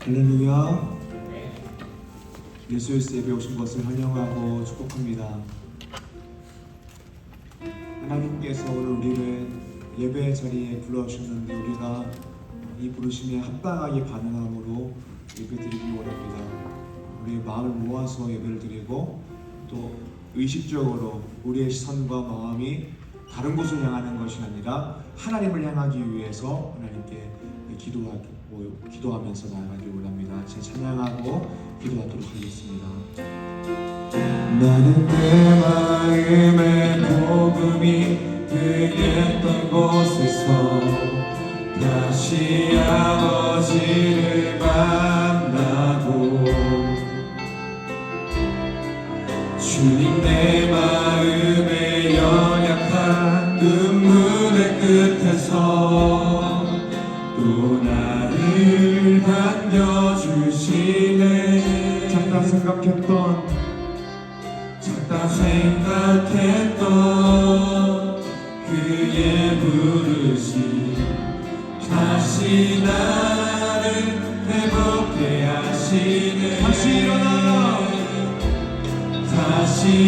할렐루야. 예수의 예배에 오신 것을 환영하고 축복합니다. 하나님께서 오늘 우리를 예배 자리에 불러주셨는데 우리가 이 부르심에 합당하게 반응함으로 예배드리기 원합니다. 우리의 마음을 모아서 예배를 드리고 또 의식적으로 우리의 시선과 마음이 다른 곳을 향하는 것이 아니라 하나님을 향하기 위해서 하나님께 기도하면서 나아가길 원합니다. 제 찬양하고 기도하도록 하겠습니다. 나는 내 마음의 복음이 들렸던 곳에서 다시 아버지를 만나고 주님 내 마음의 연약한 눈물의 끝에서 또 나를 반겨주시네. 작다 생각했던 그의 부르심 다시 나를 회복해 하시네. 다시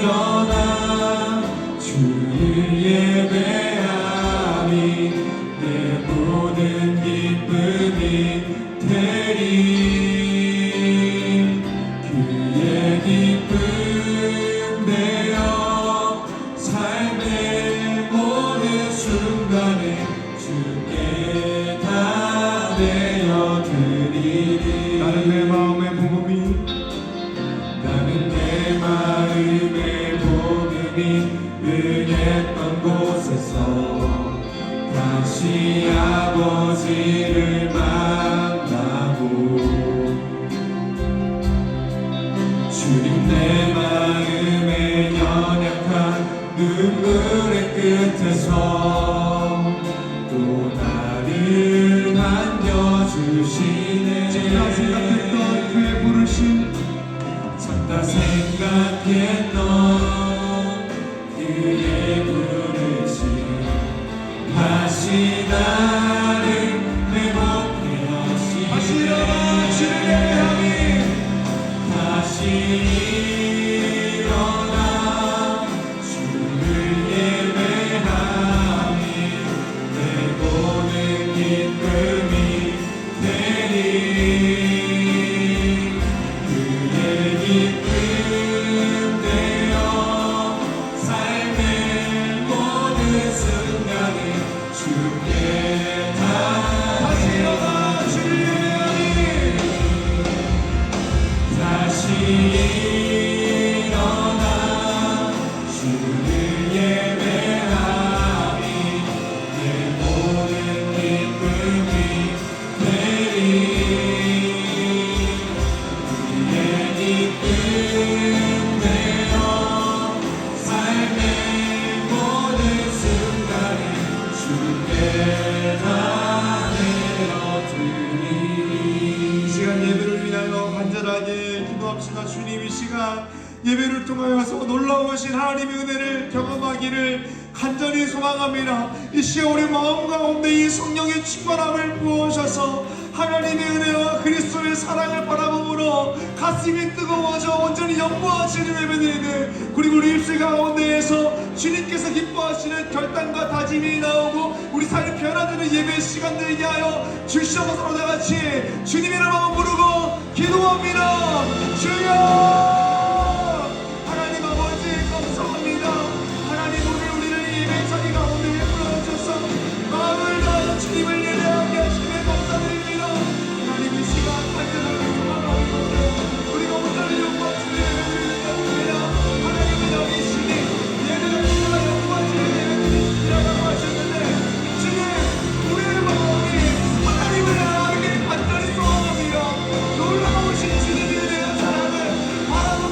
일어나 주를 예배하니 내 모든 기쁨이 되리. 그의 기쁨 되어 삶의 모든 순간에 주께 다 되어드리리. 나는 내 마음의 복음이 은했던 곳에서 다시 아버지를 만나고 주님 내 마음의 연약한 눈물의 끝에서 또 나를 반겨주시네. 제가 생각했던 그의 부르심 찾다 생각했던 그의 부르심 다시 나를 회복해 하시네. 다시 일어나 주를 예배하니 다시 일어나 주를 예배하니 내 모든 기쁨이 되리. 그의 기쁨 되어 삶의 모든 순간에 주께 다 다시 일어나 주를 예배하니 다시 일어나 주를 예배하니 내 모든 기쁨이 되리. 그의 기쁨 되어 삶의 모든 순간에 주께 다 내어드리리. 이 시간 예배를 위하여 간절하게 기도합시다. 주님 이 시간 예배를 통하여서 놀라우신 하나님의 은혜를 경험하기를 간절히 소망합니다. 이 시간 우리 마음 가운데 이 성령의 충만함을 부어주셔서 하나님의 은혜와 그리스도의 사랑을 바라봄으로 가슴이 뜨거워져 온전히 연구하시는 예배드리는 그리고 우리 입술 가운데에서 주님께서 기뻐하시는 결단과 다짐이 나오고 우리 삶이 변화되는 예배 시간 되게 하여 주시옵소서. 다같이 주님의 이름을 부르고 기도합니다. 주여 하나님 아버지 감사합니다. 하나님 오늘 우리를 예배 자리 가운데 불러주셔서 마음을 다하여 주님을 예배하게 하시며 감사드립니다. 하나님 이 시간 간절하게 소망하고 우리가 온전히 영광스러운 예배를 드립니다. 하나님의 영이시니 예배를 드리라 영광스러운 예배를 드리시라고 하셨는데 주님 우리의 마음이 하나님을 향하게 간절히 소망합니다. 놀라우신 주님의 은혜와 사랑을 바라보고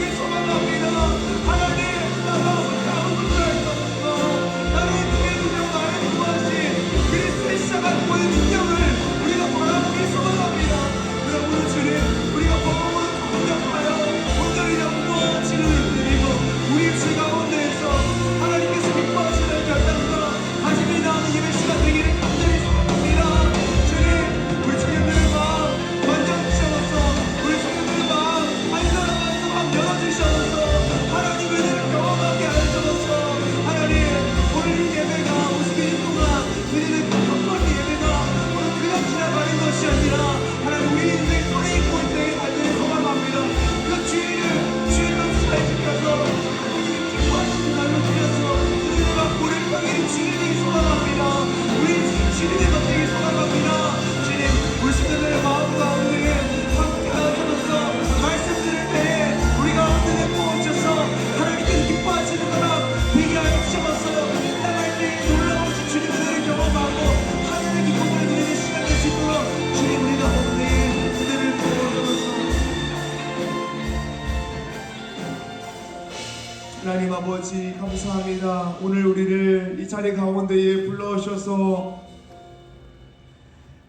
하나님 아버지 감사합니다. 오늘 우리를 이 자리 가운데에 불러오셔서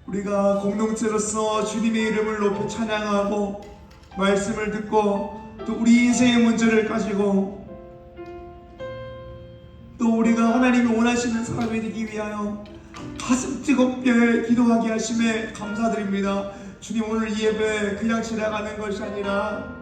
우리가 공동체로서 주님의 이름을 높여 찬양하고 말씀을 듣고 또 우리 인생의 문제를 가지고 또 우리가 하나님이 원하시는 사람이 되기 위하여 가슴 뜨겁게 기도하게 하심에 감사드립니다. 주님, 오늘 이 예배 그냥 지나가는 것이 아니라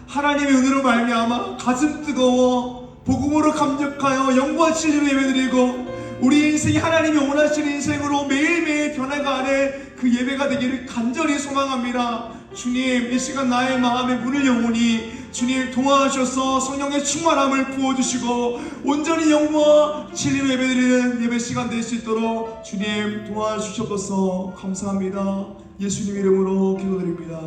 하나님의 은혜로 말미암아 가슴 뜨거워 복음으로 감격하여 영과 진리로 예배드리고 우리 인생이 하나님이 원하시는 인생으로 매일매일 변화가는 그 예배가 되기를 간절히 소망합니다. 주님, 이 시간 나의 마음의 문을 여오니 주님 도와주셔서 성령의 충만함을 부어주시고 온전히 영과 진리로 예배드리는 예배 시간 될 수 있도록 주님 도와주셔서 감사합니다. 예수님 이름으로 기도드립니다.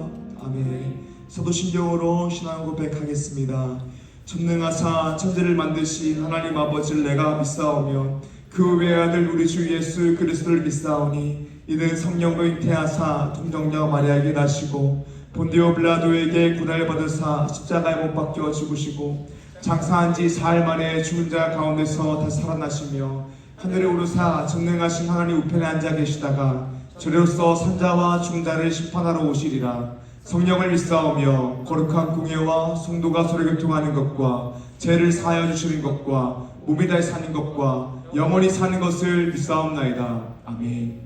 아멘. 사도신경으로 신앙 고백하겠습니다. 전능하사 천지를 만드신 하나님 아버지를 내가 믿사오며 그 외아들 우리 주 예수 그리스도를 믿사오니 이는 성령으로 잉태하사 동정녀 마리아에게 나시고 본디오 빌라도에게 고난을 받으사 십자가에 못 박혀 죽으시고 장사한 지 사흘 만에 죽은 자 가운데서 다시 살아나시며 하늘에 오르사 전능하신 하나님 우편에 앉아 계시다가 저리로서 산자와 죽은 자를 심판하러 오시리라. 성령을 믿사오며 거룩한 공예와 성도가 서로 교통하는 것과 죄를 사하여 주시는 것과 몸이 다시 사는 것과 영원히 사는 것을 믿사옵나이다. 아멘.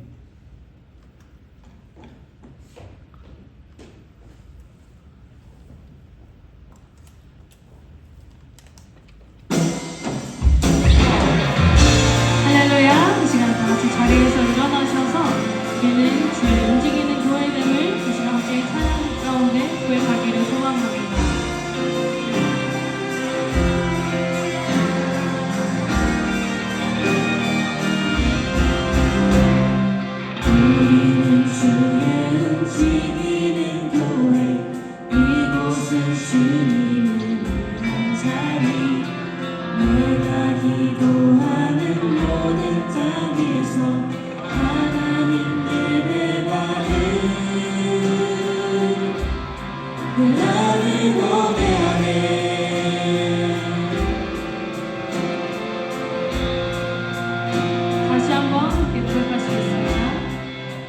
할렐루야. 이 시간 다 같이 자리에서 일어나셔서 우리는 주의 움직이는 교회됨을 이 시간 함께 찬양 가운데 고백하기를 소망합니다. 우리는 주의 움직이는 교회, 이곳은 주님을 위한 자리, 내가 기도하는 모든 땅에서 하나님 예배받은 나를 노래하네. 다시 한번 함께 고백하시겠습니다.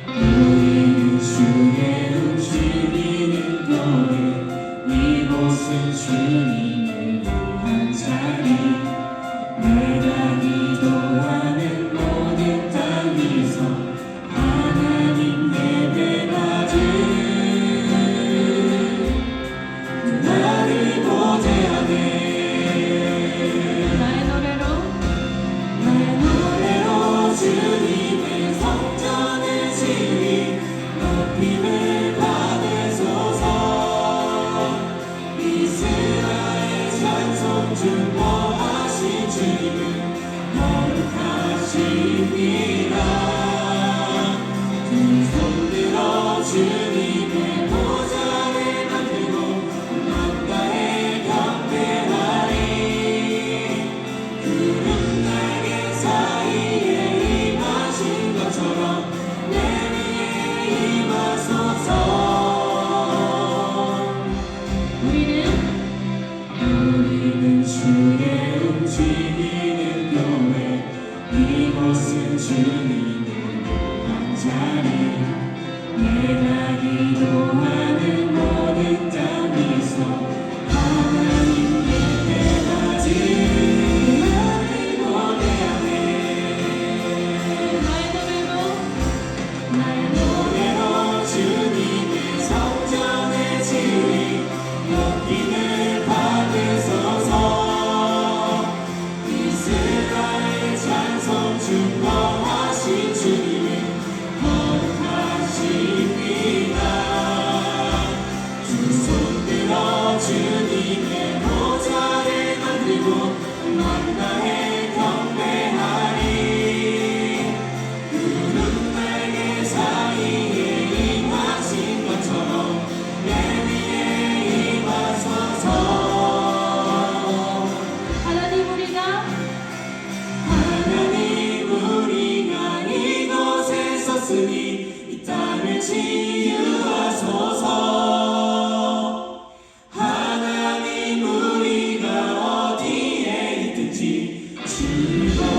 우리는 주의 움직이는 교회, 이곳은 주님을 위한 자리, 내가 기도하는 모든 땅에서 하나님 예배받은 나를 고대하네. 나의 노래로 주님의 성전을 지니 높임을 받으소서. 이스라엘 찬송 중보하신 주님은 거룩하십니다. 두 손 들어 주님의 보좌를 만들고 만다에 경배하리. 구름 날개 사이에 임하신 것처럼 내 위에 임하소서. 우리는 주의 움직이는 교회, 이곳은 주님을 위한 자리, 내가 기도하는 모든 땅에서 하나님 예배받은 나를 고대하네. 나의 노래로 주님의 성전을 지니 높임을 받으소서. 이스라엘 찬송 중보하신 주님은 거룩하십니다. 두 손 들어 주님의 보좌를 만들고 만다에 경배하리. 구름 날개 사이에 임하신 것처럼 내 위에 임하소서. 하나님 우리가 이곳에 섰으니 이 땅을 치유하소서. 하나님 우리가 어디 주라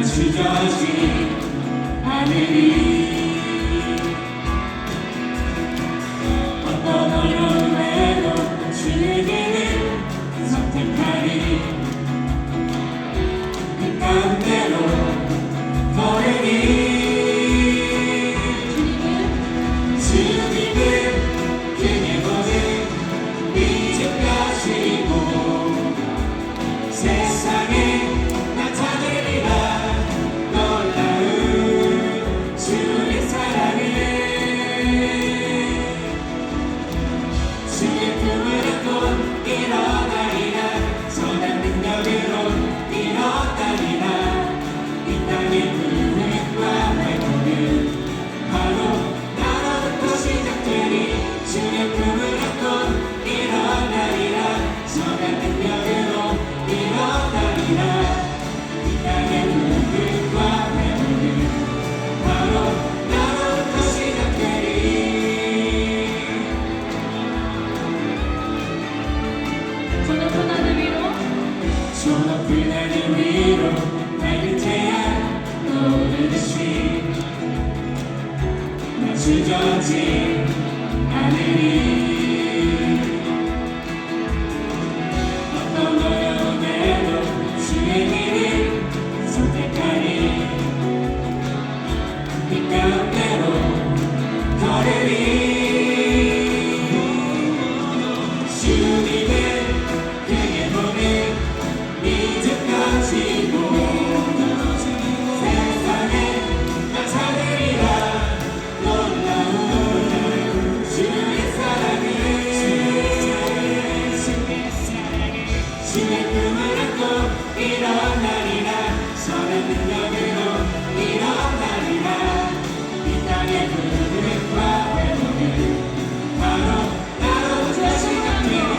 주저하지 않으리. 어떤 어려움에도 주의 길을 선택하리. 그 가운데로 걸으리. 주님은 그의 모든 믿음 가지고 세상에 나타내리라. 놀라운 주의 사랑을. 주의 품을 안고 일어나리라. 선한 능력으로 일어나리라. 이 땅의 부흥과 회복은 바로 나로부터 시작되리. 주의 품을 안고 일어나리라. 선한 능력으로 일어나리라. 이 땅의 부흥과 회복은 바로 나로부터 시작되리. 저 높은 하늘 위로, 저 높은 하늘 위로 맑은 태양 떠오르듯이 나 주저하지 않으리. 어떤 어려움에도 주의 길을 선택하리. 이 가운데로 걸으리. 주님은 그의 몸을 믿음 가지고 세상에 나타내리라. 놀라운 주의 사랑을. 주의 꿈을 안고 일어나리라. 선한 능력으로 일어나리라. 이 땅의 부흥과 회복은 바로 나로부터 시작되리.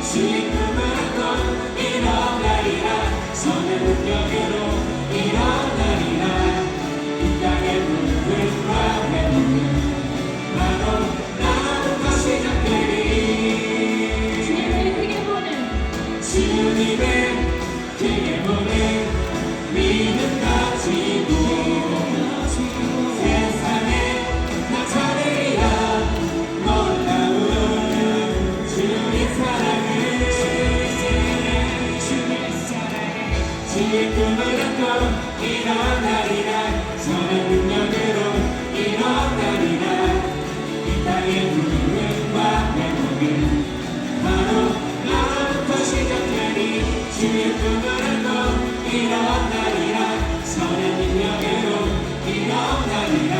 주의 꿈을 안고 일어나리라. 선한 능력으로 일어나리라. 이 땅의 부흥과 회복은 바로 나로부터 시작되리. 주님을 크게 보는, 주님을 크게 보는 믿음 가지고 세상에 나타내리라. 놀라운 주의 사랑을. 주의 꿈을 안고 일어나리라. 선한 능력으로 일어나리라. 이 땅의 부흥과 회복은 바로 나로부터 시작되리. 주의 꿈을 안고 일어나리라. 선한 능력으로 일어나리라.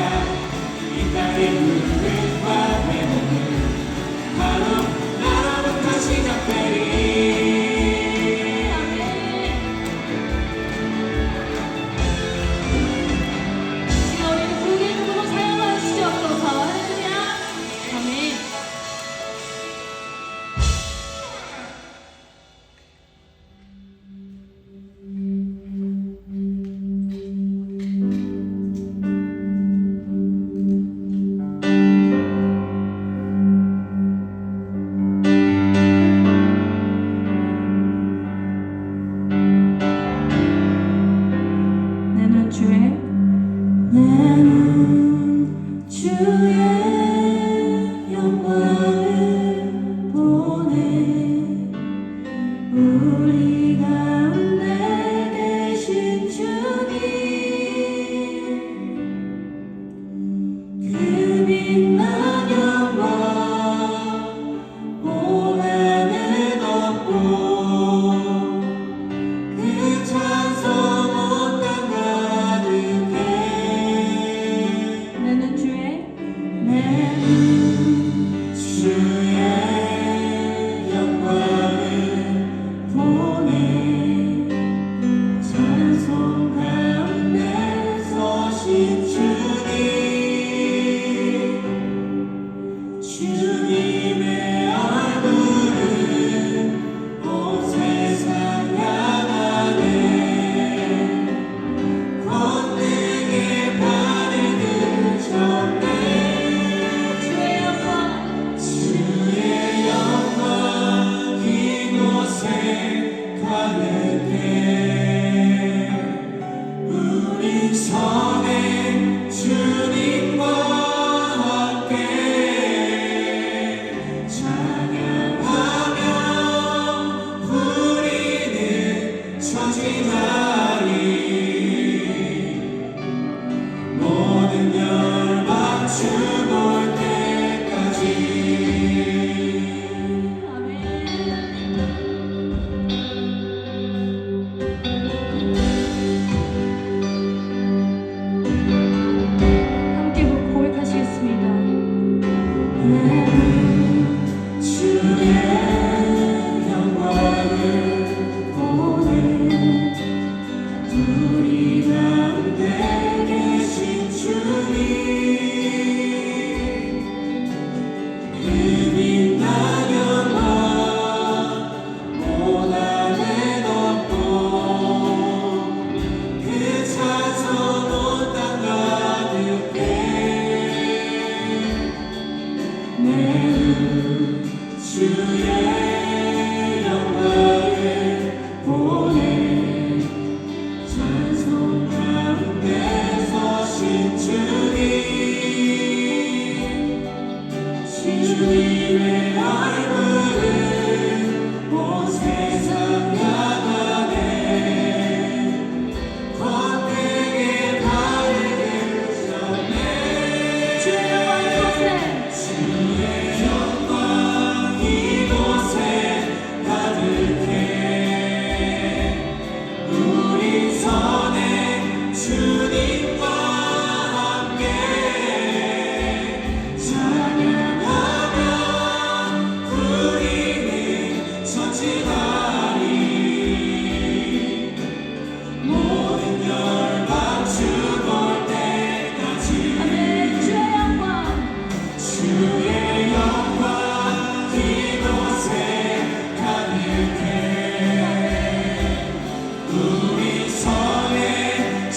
이 땅의 부흥과 회복은 바로 나로부터 시작되리. 지금 우리는 그의 이름으로 사용하여 주시옵소서. 할렐루야. 아멘. 나는 주의 영광을 보내. 우리 가운데 계신 주님, 그 빛난 영광 온 하늘 덮고 그 찬송 온 땅 가득해. 나는 주의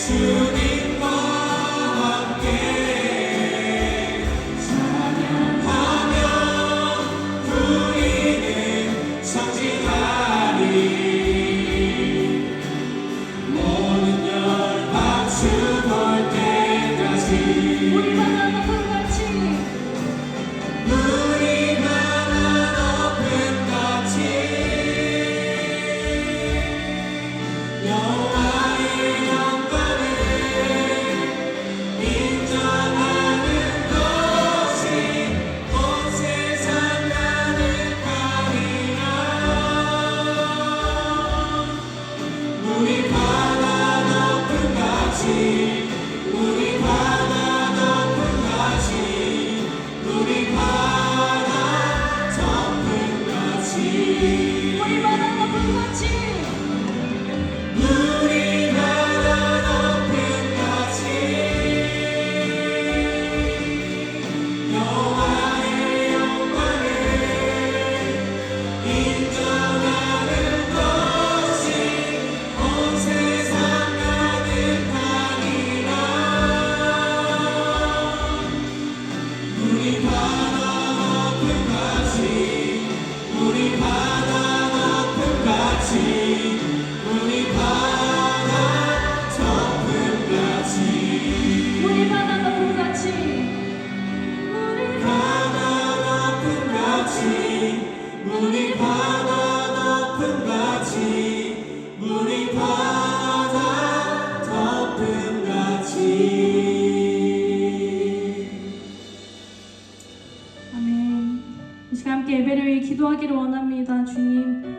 주님과 함께 찬양하며 우리는 성진하리 모든 열 박수 볼 때까지 우리 바다 높은 같이 우리 바다 높은 같이 여호와의 영광을 인정하는 것이 온 세상 가득하리라 우리 바다 높은 같이 우리 바다 높은 같이 우리 바다 덮은 같이 우리 바다 높은 같이 우리 바다 높은 같이 여호와의 영광을 인정하는 것이 온 세상 가득하니라 우리 바다 높은 같이 우리 바다 높은 같이 우리 바다 덮은 같이 우리 바다 높은 같이 우리 바다 높은 같이 우리 바다 높은 같이 우리 바다 덮은 같이 아멘. 이 시간 함께 예배를 위해 기도하기를 원합니다. 주님,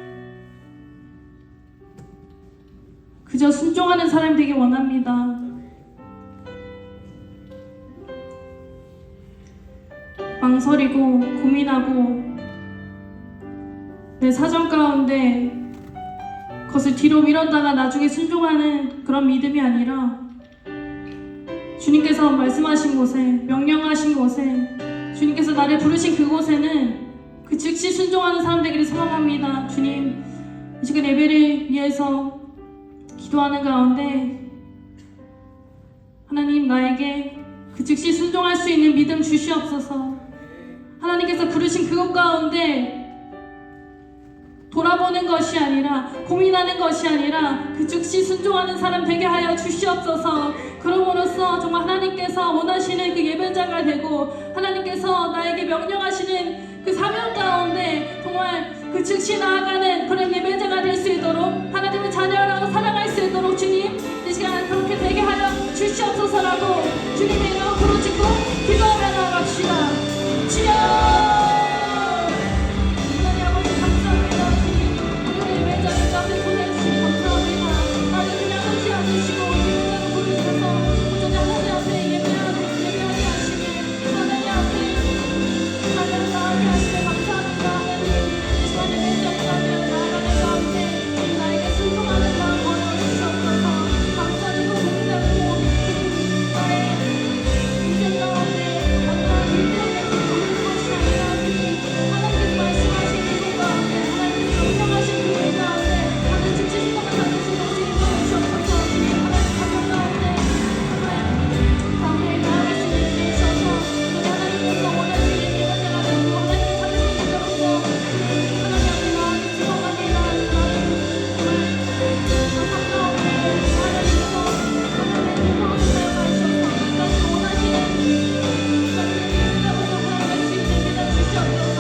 그저 순종하는 사람 되기 원합니다. 망설이고 고민하고 내 사정 가운데 그것을 뒤로 미뤘다가 나중에 순종하는 그런 믿음이 아니라 주님께서 말씀하신 곳에, 명령하신 곳에, 주님께서 나를 부르신 그곳에는 그 즉시 순종하는 사람 되기를 소망합니다. 주님, 이 시간 예배를 위해서 기도하는 가운데 하나님, 나에게 그 즉시 순종할 수 있는 믿음 주시옵소서. 하나님께서 부르신 그곳 가운데 돌아보는 것이 아니라, 고민하는 것이 아니라 그 즉시 순종하는 사람 되게 하여 주시옵소서. 그러므로써 정말 하나님께서 원하시는 그 예배자가 되고 하나님께서 나에게 명령하시는 그 사명 가운데 정말 그 즉시 나아가는 그런 예배자가 될 수 있도록, 하나님의 자녀라고 살아갈 수 있도록 주님, 이 시간 그렇게 되게 하여 주시옵소서라고 주님의 이름으로 부르짖고 기도하며 나아갑시다. 주여! 하나님 아버지 감사합니다. 주님, 오늘 예배자를 가운데 보내주시니 감사합니다. 나를 그냥 하지 않으시고 예배자를 부르셔서 온전히 하나님 앞에 예배하게 하시니 하나님 앞에 하나님 나아가게 하시니 감사합니다. 하나님, 이 시간 예배자를 나아가는 가운데 나에게 순종하는 마음 보여주시옵소서. 감사드리고 공개하고 나의 인생 가운데 어떠한 일들에서 보이는 것이 아니라 하나님께서 말씀하신 그곳 가운데, 하나님께서 명령하신 그곳 가운데 다들 즉시 순종을 받을 수 있는 주님 보여주시옵소서. 하나님 가정 가운데 정말 가운데 나아갈 수 있는 데 있어서 하나님께서 원하시는 예배자가 되고 하나님의 자녀들이 되도록서 하나님 앞에 나아가는 기도합니다. 정말 세상 가운데 하나님께서 하나님의 눈으로 사용하셔서 하나님 원하시는 하나님의 예배자로서 살아갈 수 있는 예배자 주시옵소서.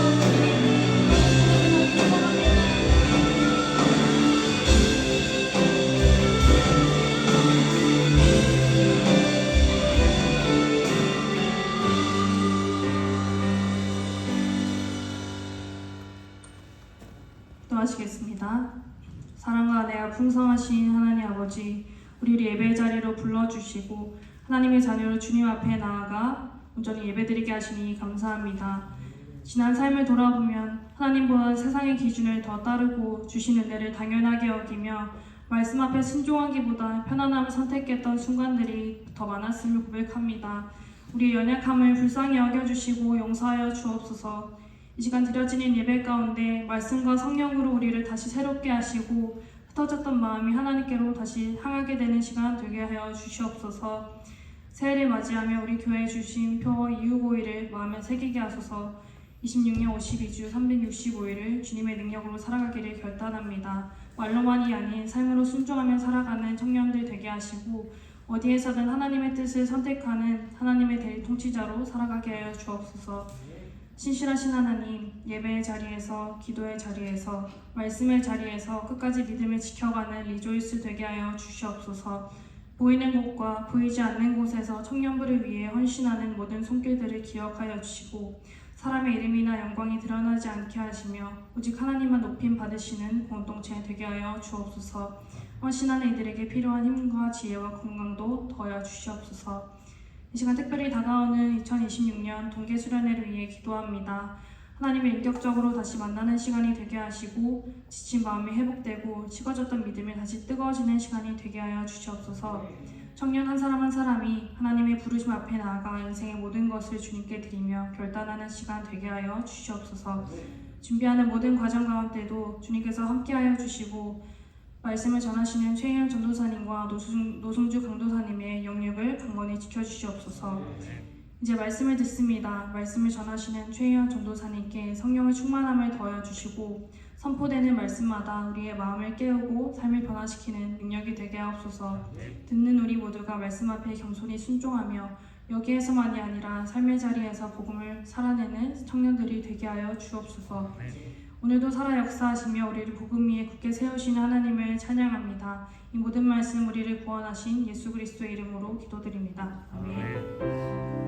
기도하시겠습니다. 사랑과 은혜가 풍성하신 하나님 아버지, 우리를 예배의 자리로 불러주시고 하나님의 자녀로 주님 앞에 나아가 온전히 예배드리게 하시니 감사합니다. 지난 삶을 돌아보면 하나님보다 세상의 기준을 더 따르고 주신 은혜를 당연하게 여기며 말씀 앞에 순종하기보다 편안함을 선택했던 순간들이 더 많았음을 고백합니다. 우리의 연약함을 불쌍히 여겨주시고 용서하여 주옵소서. 이 시간 드려지는 예배 가운데 말씀과 성령으로 우리를 다시 새롭게 하시고 흩어졌던 마음이 하나님께로 다시 향하게 되는 시간 되게 하여 주시옵소서. 새해를 맞이하며 우리 교회에 주신 표 이후고일을 마음에 새기게 하소서. 26년 52주 365일을 주님의 능력으로 살아가기를 결단합니다. 말로만이 아닌 삶으로 순종하며 살아가는 청년들 되게 하시고 어디에서든 하나님의 뜻을 선택하는 하나님의 대통치자로 살아가게 하여 주옵소서. 신실하신 하나님, 예배의 자리에서, 기도의 자리에서, 말씀의 자리에서 끝까지 믿음을 지켜가는 리조이스 되게 하여 주시옵소서. 보이는 곳과 보이지 않는 곳에서 청년부를 위해 헌신하는 모든 손길들을 기억하여 주시고 사람의 이름이나 영광이 드러나지 않게 하시며 오직 하나님만 높임 받으시는 공동체 되게 하여 주옵소서. 헌신하는 이들에게 필요한 힘과 지혜와 건강도 더하여 주시옵소서. 이 시간 특별히 다가오는 2026년 동계수련회를 위해 기도합니다. 하나님을 인격적으로 다시 만나는 시간이 되게 하시고 지친 마음이 회복되고 식어졌던 믿음이 다시 뜨거워지는 시간이 되게 하여 주시옵소서. 청년 한 사람 한 사람이 하나님의 부르심 앞에 나아가 인생의 모든 것을 주님께 드리며 결단하는 시간 되게 하여 주시옵소서. 준비하는 모든 과정 가운데도 주님께서 함께하여 주시고 말씀을 전하시는 최희연 전도사님과 노승주 강도사님의 영역을 강건히 지켜주시옵소서. 이제 말씀을 듣습니다. 말씀을 전하시는 최희연 전도사님께 성령의 충만함을 더하여 주시고 선포되는 말씀마다 우리의 마음을 깨우고 삶을 변화시키는 능력이 되게 하옵소서. 듣는 우리 모두가 말씀 앞에 겸손히 순종하며 여기에서만이 아니라 삶의 자리에서 복음을 살아내는 청년들이 되게 하여 주옵소서. 오늘도 살아 역사하시며 우리를 복음 위에 굳게 세우시는 하나님을 찬양합니다. 이 모든 말씀 우리를 구원하신 예수 그리스도의 이름으로 기도드립니다. 아멘.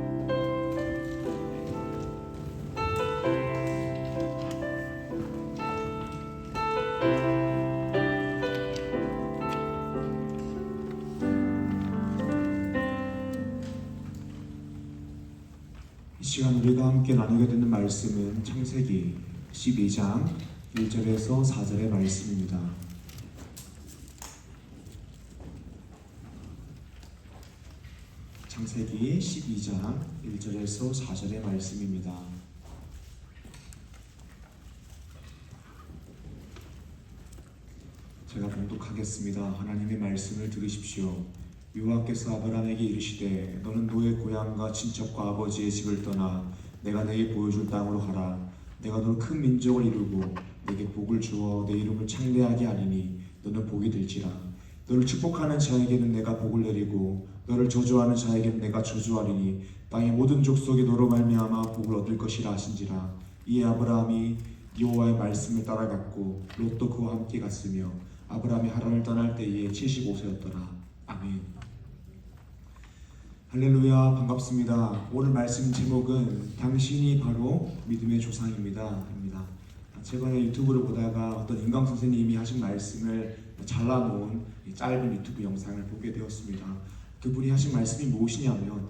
이 시간 우리가 함께 나누게 되는 말씀은 창세기 12장 1절에서 4절의 말씀입니다. 창세기 12장 1절에서 4절의 말씀입니다. 제가 봉독하겠습니다. 하나님의 말씀을 들으십시오. 여호와께서 아브라함에게 이르시되 너는 너의 고향과 친척과 아버지의 집을 떠나 내가 내게 보여줄 땅으로 가라. 내가 너를 큰 민족을 이루고 내게 복을 주어 내 이름을 창대하게 하리니 너는 복이 될지라. 너를 축복하는 자에게는 내가 복을 내리고 너를 저주하는 자에게는 내가 저주하리니 땅의 모든 족속이 너로 말미암아 복을 얻을 것이라 하신지라. 이에 아브라함이 여호와의 말씀을 따라갔고 롯도 그와 함께 갔으며 아브라함이 하란을 떠날 때에 75세였더라. 아멘. 할렐루야. 반갑습니다. 오늘 말씀 제목은 당신이 바로 믿음의 조상입니다. 최근에 유튜브를 보다가 어떤 인강 선생님이 하신 말씀을 잘라놓은 짧은 유튜브 영상을 보게 되었습니다. 그분이 하신 말씀이 무엇이냐면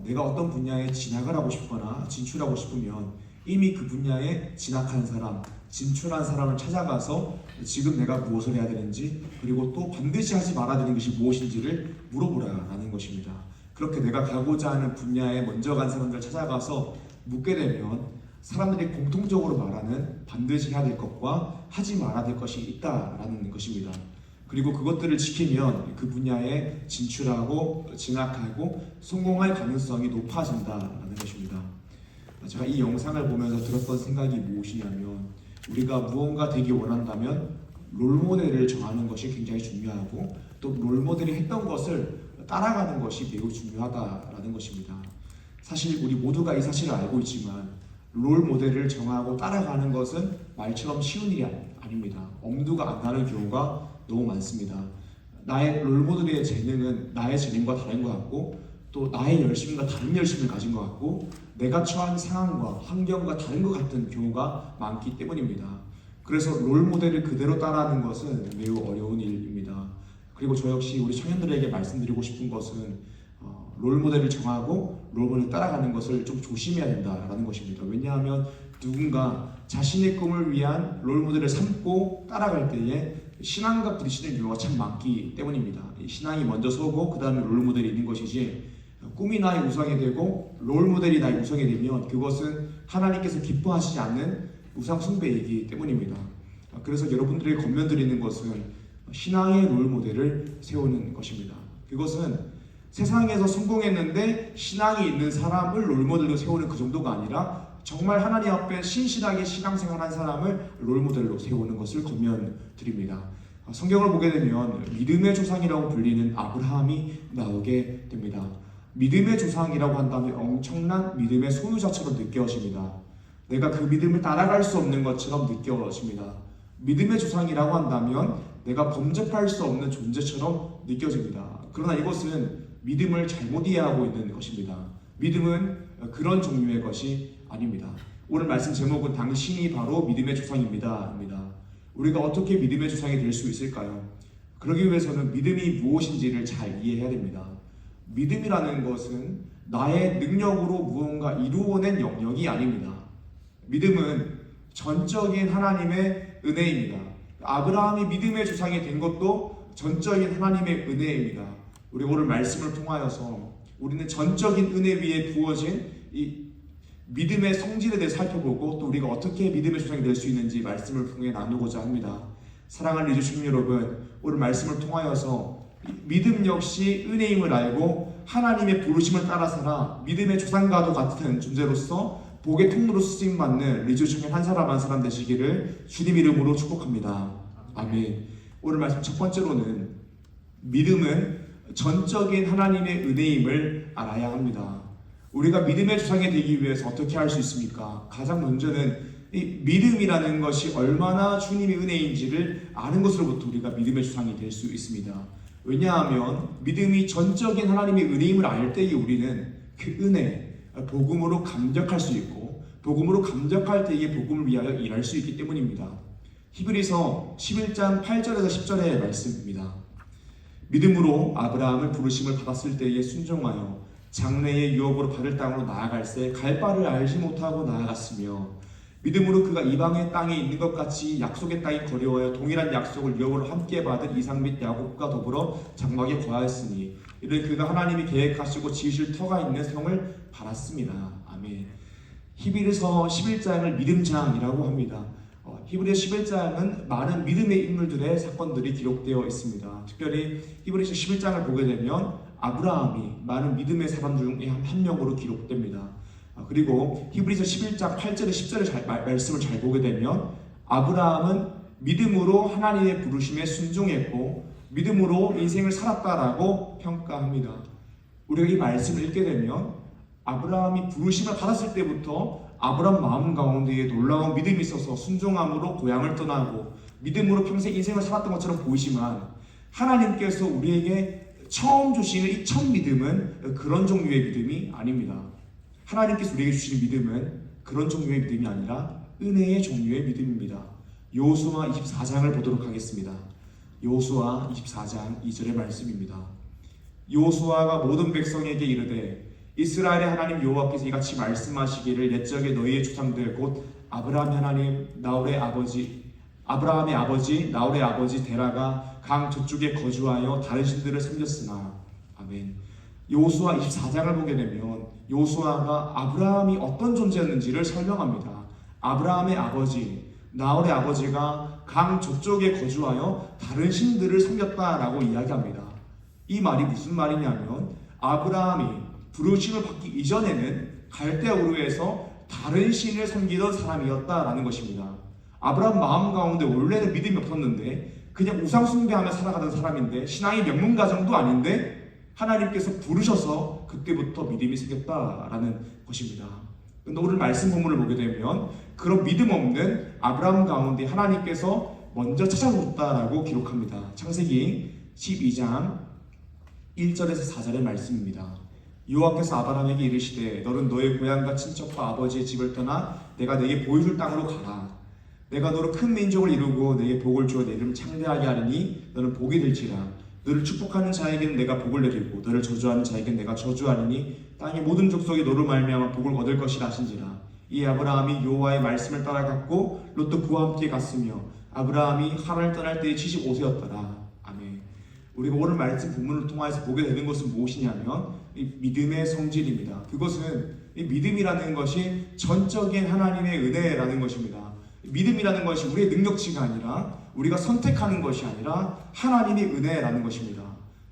내가 어떤 분야에 진학을 하고 싶거나 진출하고 싶으면 이미 그 분야에 진학한 사람, 진출한 사람을 찾아가서 지금 내가 무엇을 해야 되는지 그리고 또 반드시 하지 말아야 되는 것이 무엇인지를 물어보라라는 것입니다. 그렇게 내가 가고자 하는 분야에 먼저 간 사람들을 찾아가서 묻게 되면 사람들이 공통적으로 말하는 반드시 해야 될 것과 하지 말아야 될 것이 있다라는 것입니다. 그리고 그것들을 지키면 그 분야에 진출하고 진학하고 성공할 가능성이 높아진다라는 것입니다. 제가 이 영상을 보면서 들었던 생각이 무엇이냐면 우리가 무언가 되기 원한다면 롤모델을 정하는 것이 굉장히 중요하고 또 롤모델이 했던 것을 따라가는 것이 매우 중요하다라는 것입니다. 사실 우리 모두가 이 사실을 알고 있지만 롤모델을 정하고 따라가는 것은 말처럼 쉬운 일이 아닙니다. 엄두가 안 나는 경우가 너무 많습니다. 나의 롤모델의 재능은 나의 재능과 다른 것 같고 또 나의 열심과 다른 열심을 가진 것 같고 내가 처한 상황과 환경과 다른 것 같은 경우가 많기 때문입니다. 그래서 롤모델을 그대로 따라하는 것은 매우 어려운 일입니다. 그리고 저 역시 우리 청년들에게 말씀드리고 싶은 것은 롤모델을 정하고 롤모델을 따라가는 것을 좀 조심해야 된다라는 것입니다. 왜냐하면 누군가 자신의 꿈을 위한 롤모델을 삼고 따라갈 때에 신앙과 부딪히는 경우가 참 많기 때문입니다. 신앙이 먼저 서고 그 다음에 롤모델이 있는 것이지 꿈이 나의 우상이 되고 롤모델이 나의 우상이 되면 그것은 하나님께서 기뻐하시지 않는 우상 숭배이기 때문입니다. 그래서 여러분들에게 권면드리는 것은 신앙의 롤모델을 세우는 것입니다. 그것은 세상에서 성공했는데 신앙이 있는 사람을 롤모델로 세우는 그 정도가 아니라 정말 하나님 앞에 신실하게 신앙생활한 사람을 롤모델로 세우는 것을 권면드립니다. 성경을 보게 되면 믿음의 조상이라고 불리는 아브라함이 나오게 됩니다. 믿음의 조상이라고 한다면 엄청난 믿음의 소유자처럼 느껴집니다. 내가 그 믿음을 따라갈 수 없는 것처럼 느껴집니다. 믿음의 조상이라고 한다면 내가 범접할 수 없는 존재처럼 느껴집니다. 그러나 이것은 믿음을 잘못 이해하고 있는 것입니다. 믿음은 그런 종류의 것이 아닙니다. 오늘 말씀 제목은 당신이 바로 믿음의 조상입니다. 우리가 어떻게 믿음의 조상이 될 수 있을까요? 그러기 위해서는 믿음이 무엇인지를 잘 이해해야 됩니다. 믿음이라는 것은 나의 능력으로 무언가 이루어낸 영역이 아닙니다. 믿음은 전적인 하나님의 은혜입니다. 아브라함이 믿음의 조상이 된 것도 전적인 하나님의 은혜입니다. 우리 오늘 말씀을 통하여서 우리는 전적인 은혜 위에 부어진 이 믿음의 성질에 대해 살펴보고 또 우리가 어떻게 믿음의 조상이 될 수 있는지 말씀을 통해 나누고자 합니다. 사랑하는 리즈 주민 여러분, 오늘 말씀을 통하여서 믿음 역시 은혜임을 알고 하나님의 부르심을 따라 살아 믿음의 조상과도 같은 존재로서 복의 통로로 쓰임받는 리즈 주민 한 사람 되시기를 주님 이름으로 축복합니다. 아멘. 오늘 말씀 첫 번째로는 믿음은 전적인 하나님의 은혜임을 알아야 합니다. 우리가 믿음의 조상이 되기 위해서 어떻게 할 수 있습니까? 가장 먼저는 이 믿음이라는 것이 얼마나 주님의 은혜인지를 아는 것으로부터 우리가 믿음의 조상이 될 수 있습니다. 왜냐하면 믿음이 전적인 하나님의 은혜임을 알 때에 우리는 그 은혜, 복음으로 감격할 수 있고 복음으로 감격할 때에 복음을 위하여 일할 수 있기 때문입니다. 히브리서 11장 8절에서 10절의 말씀입니다. 믿음으로 아브라함을 부르심을 받았을 때에 순종하여 장래의 유업으로 받을 땅으로 나아갈새 갈 바를 알지 못하고 나아갔으며 믿음으로 그가 이방의 땅에 있는 것 같이 약속의 땅이 거리워야 동일한 약속을 유업으로 함께 받은 이삭 및 야곱과 더불어 장막에 거하였으니 이를 그가 하나님이 계획하시고 지으실 터가 있는 성을 받았습니다. 아멘. 히브리서 11장을 믿음장이라고 합니다. 히브리서 11장은 많은 믿음의 인물들의 사건들이 기록되어 있습니다. 특별히 히브리서 11장을 보게 되면 아브라함이 많은 믿음의 사람 중에 한 명으로 기록됩니다. 그리고 히브리서 11장 8절에 10절의 말씀을 잘 보게 되면 아브라함은 믿음으로 하나님의 부르심에 순종했고 믿음으로 인생을 살았다라고 평가합니다. 우리가 이 말씀을 읽게 되면 아브라함이 부르심을 받았을 때부터 아브라함 마음 가운데에 놀라운 믿음이 있어서 순종함으로 고향을 떠나고 믿음으로 평생 인생을 살았던 것처럼 보이지만 하나님께서 우리에게 처음 주시는 이 첫 믿음은 그런 종류의 믿음이 아닙니다. 하나님께서 우리에게 주시는 믿음은 그런 종류의 믿음이 아니라 은혜의 종류의 믿음입니다. 여호수아 24장을 보도록 하겠습니다. 여호수아 24장 2절의 말씀입니다. 여호수아가 모든 백성에게 이르되 이스라엘의 하나님 여호와께서 이같이 말씀하시기를 옛적에 너희의 조상들 곧 아브라함의 하나님 아브라함의 아버지 나홀의 아버지 데라가 강 저쪽에 거주하여 다른 신들을 섬겼으나 아멘. 여호수아 24장을 보게 되면 여호수아가 아브라함이 어떤 존재였는지를 설명합니다. 아브라함의 아버지 나홀의 아버지가 강 저쪽에 거주하여 다른 신들을 섬겼다라고 이야기합니다. 이 말이 무슨 말이냐면 아브라함이 부르심을 받기 이전에는 갈대아 우르에서 다른 신을 섬기던 사람이었다라는 것입니다. 아브라함 마음 가운데 원래는 믿음이 없었는데 그냥 우상 숭배하며 살아가던 사람인데 신앙이 명문가정도 아닌데 하나님께서 부르셔서 그때부터 믿음이 생겼다라는 것입니다. 그런데 오늘 말씀 본문을 보게 되면 그런 믿음 없는 아브라함 가운데 하나님께서 먼저 찾아오셨다라고 기록합니다. 창세기 12장 1절에서 4절의 말씀입니다. 여호와께서 아브라함에게 이르시되 너는 너의 고향과 친척과 아버지의 집을 떠나 내가 네게 보여줄 땅으로 가라. 내가 너로 큰 민족을 이루고 네게 복을 주어 내 이름을 창대하게 하리니 너는 복이 될지라. 너를 축복하는 자에게는 내가 복을 내리고 너를 저주하는 자에게는 내가 저주하리니 땅의 모든 족속이 너로 말미암아 복을 얻을 것이라 하신지라. 이 아브라함이 여호와의 말씀을 따라갔고 롯도 그와 함께 갔으며 아브라함이 하란을 떠날 때에 75세였더라. 아멘. 우리가 오늘 말씀 본문을 통해서 보게 되는 것은 무엇이냐면 이 믿음의 성질입니다. 그것은 이 믿음이라는 것이 전적인 하나님의 은혜라는 것입니다. 믿음이라는 것이 우리의 능력치가 아니라 우리가 선택하는 것이 아니라 하나님의 은혜라는 것입니다.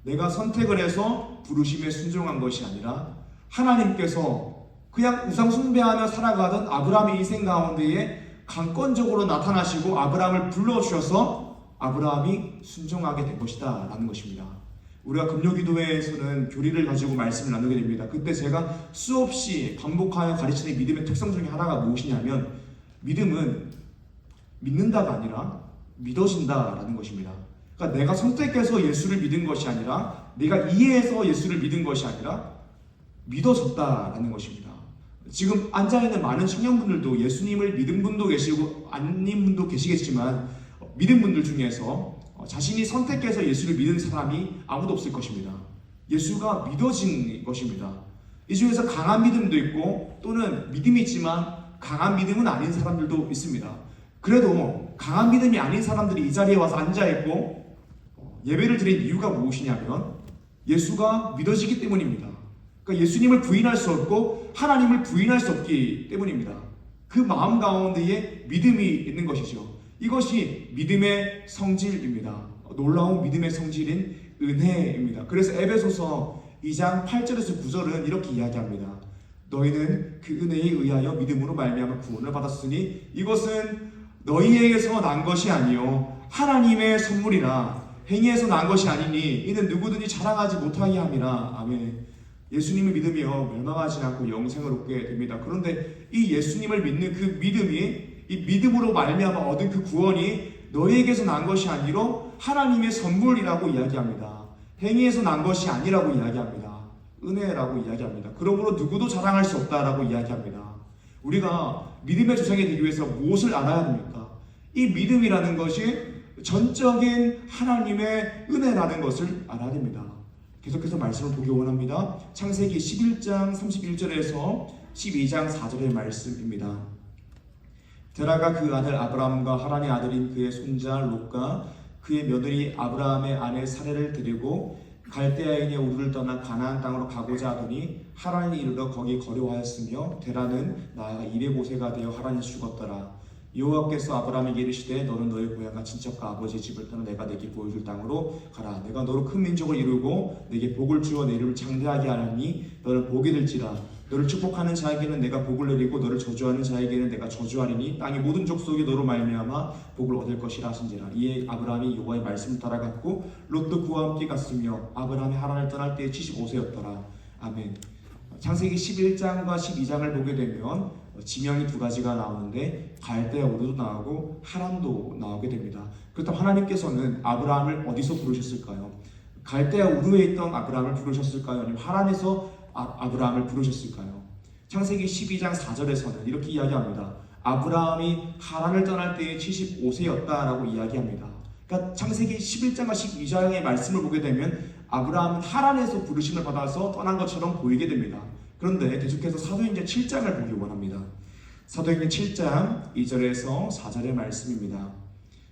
내가 선택을 해서 부르심에 순종한 것이 아니라 하나님께서 그냥 우상 숭배하며 살아가던 아브라함의 인생 가운데에 강권적으로 나타나시고 아브라함을 불러주셔서 아브라함이 순종하게 된 것이다 라는 것입니다. 우리가 금요기도회에서는 교리를 가지고 말씀을 나누게 됩니다. 그때 제가 수없이 반복하여 가르치는 믿음의 특성 중에 하나가 무엇이냐면 믿음은 믿는다가 아니라 믿어진다라는 것입니다. 그러니까 내가 선택해서 예수를 믿은 것이 아니라 내가 이해해서 예수를 믿은 것이 아니라 믿어졌다라는 것입니다. 지금 앉아있는 많은 청년분들도 예수님을 믿은 분도 계시고 아닌 분도 계시겠지만 믿은 분들 중에서 자신이 선택해서 예수를 믿은 사람이 아무도 없을 것입니다. 예수가 믿어진 것입니다. 이 중에서 강한 믿음도 있고 또는 믿음이 있지만 강한 믿음은 아닌 사람들도 있습니다. 그래도 강한 믿음이 아닌 사람들이 이 자리에 와서 앉아있고 예배를 드린 이유가 무엇이냐면 예수가 믿어지기 때문입니다. 그러니까 예수님을 부인할 수 없고 하나님을 부인할 수 없기 때문입니다. 그 마음 가운데에 믿음이 있는 것이죠. 이것이 믿음의 성질입니다. 놀라운 믿음의 성질인 은혜입니다. 그래서 에베소서 2장 8절에서 9절은 이렇게 이야기합니다. 너희는 그 은혜에 의하여 믿음으로 말미암아 구원을 받았으니 이것은 너희에게서 난 것이 아니요 하나님의 선물이라 행위에서 난 것이 아니니 이는 누구든지 자랑하지 못하게 함이라. 아멘. 예수님을 믿으며 멸망하지 않고 영생을 얻게 됩니다. 그런데 이 예수님을 믿는 그 믿음이 이 믿음으로 말미암아 얻은 그 구원이 너희에게서 난 것이 아니로 하나님의 선물이라고 이야기합니다. 행위에서 난 것이 아니라고 이야기합니다. 은혜라고 이야기합니다. 그러므로 누구도 자랑할 수 없다라고 이야기합니다. 우리가 믿음의 조상이 되기 위해서 무엇을 알아야 합니까? 이 믿음이라는 것이 전적인 하나님의 은혜라는 것을 알아야 됩니다. 계속해서 말씀을 보기 원합니다. 창세기 11장 31절에서 12장 4절의 말씀입니다. 데라가 그 아들 아브라함과 하란의 아들인 그의 손자 롯과 그의 며느리 아브라함의 아내 사레를 데리고 갈대아인의 우르를 떠나 가나안 땅으로 가고자 하더니 하란에 이르러 거기 거류하였으며 데라는 나이가 205세가 되어 하란에 죽었더라. 여호와께서 아브라함에게 이르시되 너는 너의 고향과 친척과 아버지의 집을 떠나 내가 내게 보여줄 땅으로 가라. 내가 너로 큰 민족을 이루고 내게 복을 주어 내 이름을 창대하게 하나니 너를 복이 될지라. 너를 축복하는 자에게는 내가 복을 내리고 너를 저주하는 자에게는 내가 저주하리니 땅의 모든 족속이 너로 말미암아 복을 얻을 것이라 하신지라. 이에 아브라함이 여호와의 말씀을 따라갔고 롯도 그와 함께 갔으며 아브라함이 하란을 떠날 때에 75세였더라. 아멘. 창세기 11장과 12장을 보게 되면 지명이 두 가지가 나오는데 갈대아 우르도 나오고 하란도 나오게 됩니다. 그렇다면 하나님께서는 아브라함을 어디서 부르셨을까요? 갈대아 우르에 있던 아브라함을 부르셨을까요? 아니면 하란에서 아브라함을 부르셨을까요? 창세기 12장 4절에서는 이렇게 이야기합니다. 아브라함이 하란을 떠날 때에 75세였다라고 이야기합니다. 그러니까 창세기 11장과 12장의 말씀을 보게 되면 아브라함은 하란에서 부르심을 받아서 떠난 것처럼 보이게 됩니다. 그런데 계속해서 사도행전 7장을 보기 원합니다. 사도행전 7장 2절에서 4절의 말씀입니다.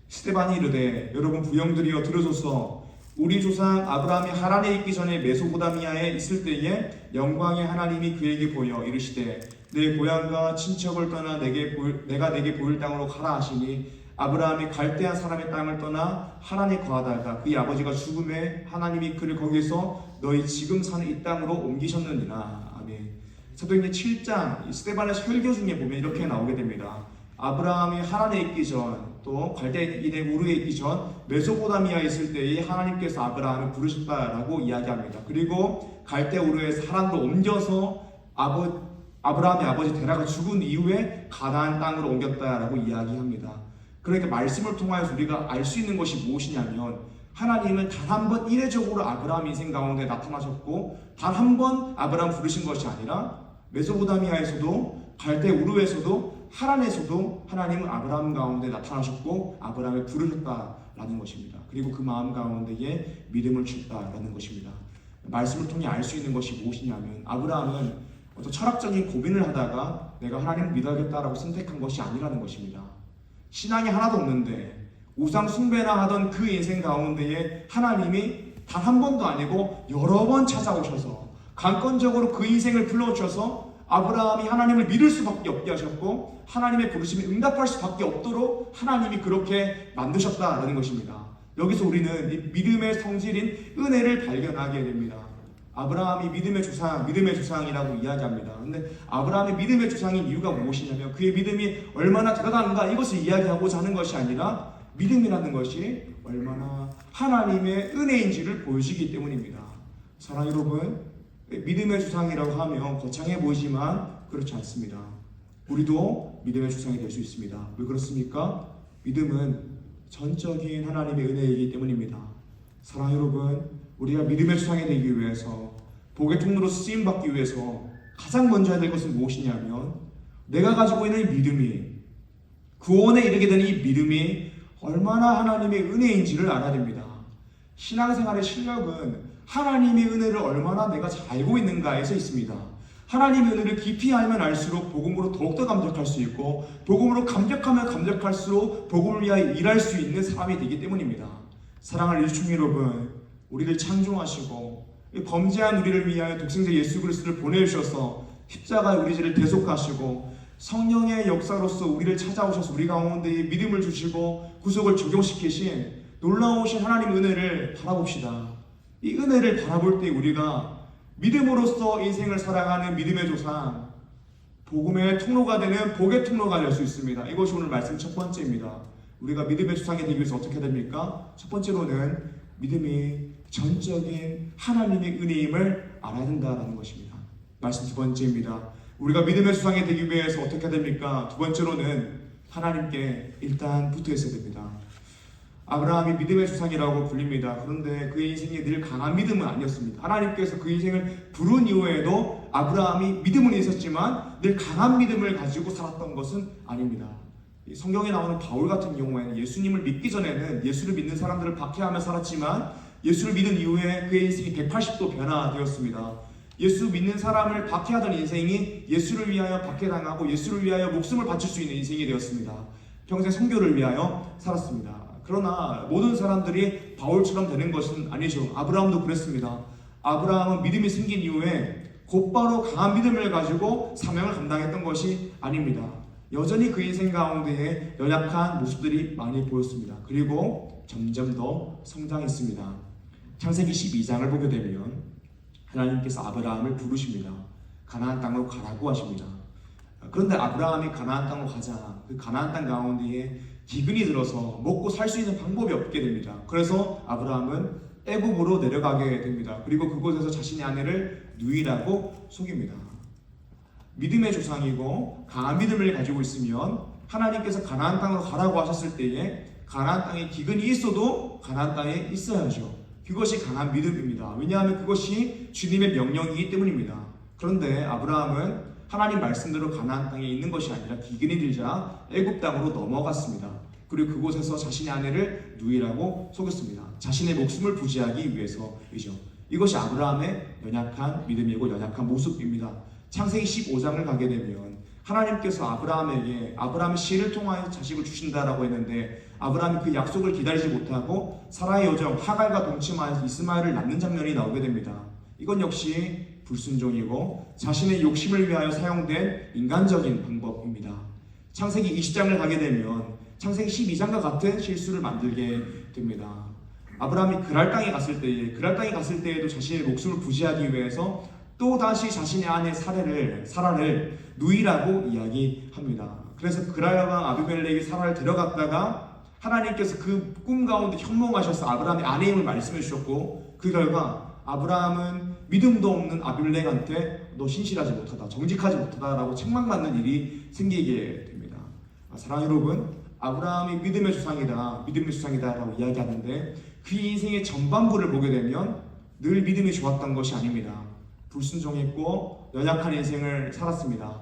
스데반이 이르되 여러분 부형들이여 들으소서. 우리 조상 아브라함이 하란에 있기 전에 메소포다미아에 있을 때에 영광의 하나님이 그에게 보여 이르시되 내 고향과 친척을 떠나 내가 내게 보일 땅으로 가라 하시니 아브라함이 갈대아 사람의 땅을 떠나 하란에 거하다가 그의 아버지가 죽음에 하나님이 그를 거기에서 너희 지금 사는 이 땅으로 옮기셨느니라. 아멘. 사도행전 7장 스데반의 설교 중에 보면 이렇게 나오게 됩니다. 아브라함이 하란에 있기 전 또 갈대인의 우르에 있기 전 메소포다미아에 있을 때에 하나님께서 아브라함을 부르셨다라고 이야기합니다. 그리고 갈대 우르에서 하란으로 옮겨서 아브라함의 아버지 데라가 죽은 이후에 가나안 땅으로 옮겼다라고 이야기합니다. 그러니까 말씀을 통하여서 우리가 알 수 있는 것이 무엇이냐면 하나님은 단 한 번 이례적으로 아브라함 인생 가운데 나타나셨고 단 한 번 아브라함 부르신 것이 아니라 메소포다미아에서도 갈대 우르에서도 하란에서도 하나님은 아브라함 가운데 나타나셨고 아브라함을 부르셨다라는 것입니다. 그리고 그 마음 가운데에 믿음을 주셨다라는 것입니다. 말씀을 통해 알 수 있는 것이 무엇이냐면 아브라함은 어떤 철학적인 고민을 하다가 내가 하나님을 믿어야겠다라고 선택한 것이 아니라는 것입니다. 신앙이 하나도 없는데 우상 숭배나 하던 그 인생 가운데에 하나님이 단 한 번도 아니고 여러 번 찾아오셔서 강권적으로 그 인생을 불러주셔서 아브라함이 하나님을 믿을 수밖에 없게 하셨고 하나님의 부르심에 응답할 수밖에 없도록 하나님이 그렇게 만드셨다라는 것입니다. 여기서 우리는 이 믿음의 성질인 은혜를 발견하게 됩니다. 아브라함이 믿음의 조상이라고 이야기합니다. 근데 아브라함의 믿음의 조상인 이유가 무엇이냐면 그의 믿음이 얼마나 대단한가 이것을 이야기하고자 하는 것이 아니라 믿음이라는 것이 얼마나 하나님의 은혜인지를 보여주기 때문입니다. 사랑하는 여러분, 믿음의 조상이라고 하면 거창해 보이지만 그렇지 않습니다. 우리도 믿음의 조상이 될 수 있습니다. 왜 그렇습니까? 믿음은 전적인 하나님의 은혜이기 때문입니다. 사랑하는 여러분, 우리가 믿음의 조상이 되기 위해서 복의 통로로 쓰임받기 위해서 가장 먼저 해야 될 것은 무엇이냐면 내가 가지고 있는 이 믿음이 구원에 이르게 되는 이 믿음이 얼마나 하나님의 은혜인지를 알아야 됩니다. 신앙생활의 실력은 하나님의 은혜를 얼마나 내가 잘 알고 있는가에서 있습니다. 하나님의 은혜를 깊이 알면 알수록 복음으로 더욱더 감격할 수 있고 복음으로 감격하면 감격할수록 복음을 위하여 일할 수 있는 사람이 되기 때문입니다. 사랑하는 일충 여러분, 우리를 창조하시고 범죄한 우리를 위하여 독생자 예수 그리스도를 보내주셔서 십자가에 우리 죄를 대속하시고 성령의 역사로서 우리를 찾아오셔서 우리 가운데 믿음을 주시고 구속을 적용시키신 놀라우신 하나님의 은혜를 바라봅시다. 이 은혜를 바라볼 때 우리가 믿음으로써 인생을 살아가는 믿음의 조상, 복음의 통로가 되는 복의 통로가 될 수 있습니다. 이것이 오늘 말씀 첫 번째입니다. 우리가 믿음의 조상이 되기 위해서 어떻게 해야 됩니까? 첫 번째로는 믿음이 전적인 하나님의 은혜임을 알아야 된다는 것입니다. 말씀 두 번째입니다. 우리가 믿음의 조상이 되기 위해서 어떻게 해야 됩니까? 두 번째로는 하나님께 일단 붙어 있어야 됩니다. 아브라함이 믿음의 조상이라고 불립니다. 그런데 그의 인생이 늘 강한 믿음은 아니었습니다. 하나님께서 그 인생을 부른 이후에도 아브라함이 믿음은 있었지만 늘 강한 믿음을 가지고 살았던 것은 아닙니다. 성경에 나오는 바울 같은 경우에는 예수님을 믿기 전에는 예수를 믿는 사람들을 박해하며 살았지만 예수를 믿은 이후에 그의 인생이 180도 변화되었습니다. 예수 믿는 사람을 박해하던 인생이 예수를 위하여 박해당하고 예수를 위하여 목숨을 바칠 수 있는 인생이 되었습니다. 평생 선교를 위하여 살았습니다. 그러나 모든 사람들이 바울처럼 되는 것은 아니죠. 아브라함도 그랬습니다. 아브라함은 믿음이 생긴 이후에 곧바로 강한 믿음을 가지고 사명을 감당했던 것이 아닙니다. 여전히 그 인생 가운데에 연약한 모습들이 많이 보였습니다. 그리고 점점 더 성장했습니다. 창세기 12장을 보게 되면 하나님께서 아브라함을 부르십니다. 가나안 땅으로 가라고 하십니다. 그런데 아브라함이 가나안 땅으로 가자 그 가나안 땅 가운데에 기근이 들어서 먹고 살 수 있는 방법이 없게 됩니다. 그래서 아브라함은 애굽으로 내려가게 됩니다. 그리고 그곳에서 자신의 아내를 누이라고 속입니다. 믿음의 조상이고 강한 믿음을 가지고 있으면 하나님께서 가나안 땅으로 가라고 하셨을 때에 가나안 땅에 기근이 있어도 가나안 땅에 있어야죠. 그것이 강한 믿음입니다. 왜냐하면 그것이 주님의 명령이기 때문입니다. 그런데 아브라함은 하나님 말씀대로 가나안 땅에 있는 것이 아니라 기근이 들자 애굽 땅으로 넘어갔습니다. 그리고 그곳에서 자신의 아내를 누이라고 속였습니다. 자신의 목숨을 부지하기 위해서이죠. 이것이 아브라함의 연약한 믿음이고 연약한 모습입니다. 창세기 15장을 가게 되면 하나님께서 아브라함의 씨를 통하여 자식을 주신다라고 했는데 아브라함이 그 약속을 기다리지 못하고 사라의 여종 하갈과 동침하여서 이스마엘을 낳는 장면이 나오게 됩니다. 이건 역시 불순종이고 자신의 욕심을 위하여 사용된 인간적인 방법입니다. 창세기 20장을 가게 되면 창세기 12장과 같은 실수를 만들게 됩니다. 아브라함이 그랄 땅에 갔을 때에도 자신의 목숨을 부지하기 위해서 또다시 자신의 아내 사라를 누이라고 이야기합니다. 그래서 그랄 왕 아비멜렉이 사라를 데려갔다가 하나님께서 그 꿈 가운데 현몽하셔서 아브라함의 아내임을 말씀해 주셨고 그 결과 아브라함은 믿음도 없는 아비멜렉한테 너 신실하지 못하다, 정직하지 못하다라고 책망받는 일이 생기게 됩니다. 사랑하는 여러분, 아브라함이 믿음의 조상이다라고 이야기하는데 그 인생의 전반부를 보게 되면 늘 믿음이 좋았던 것이 아닙니다. 불순종했고 연약한 인생을 살았습니다.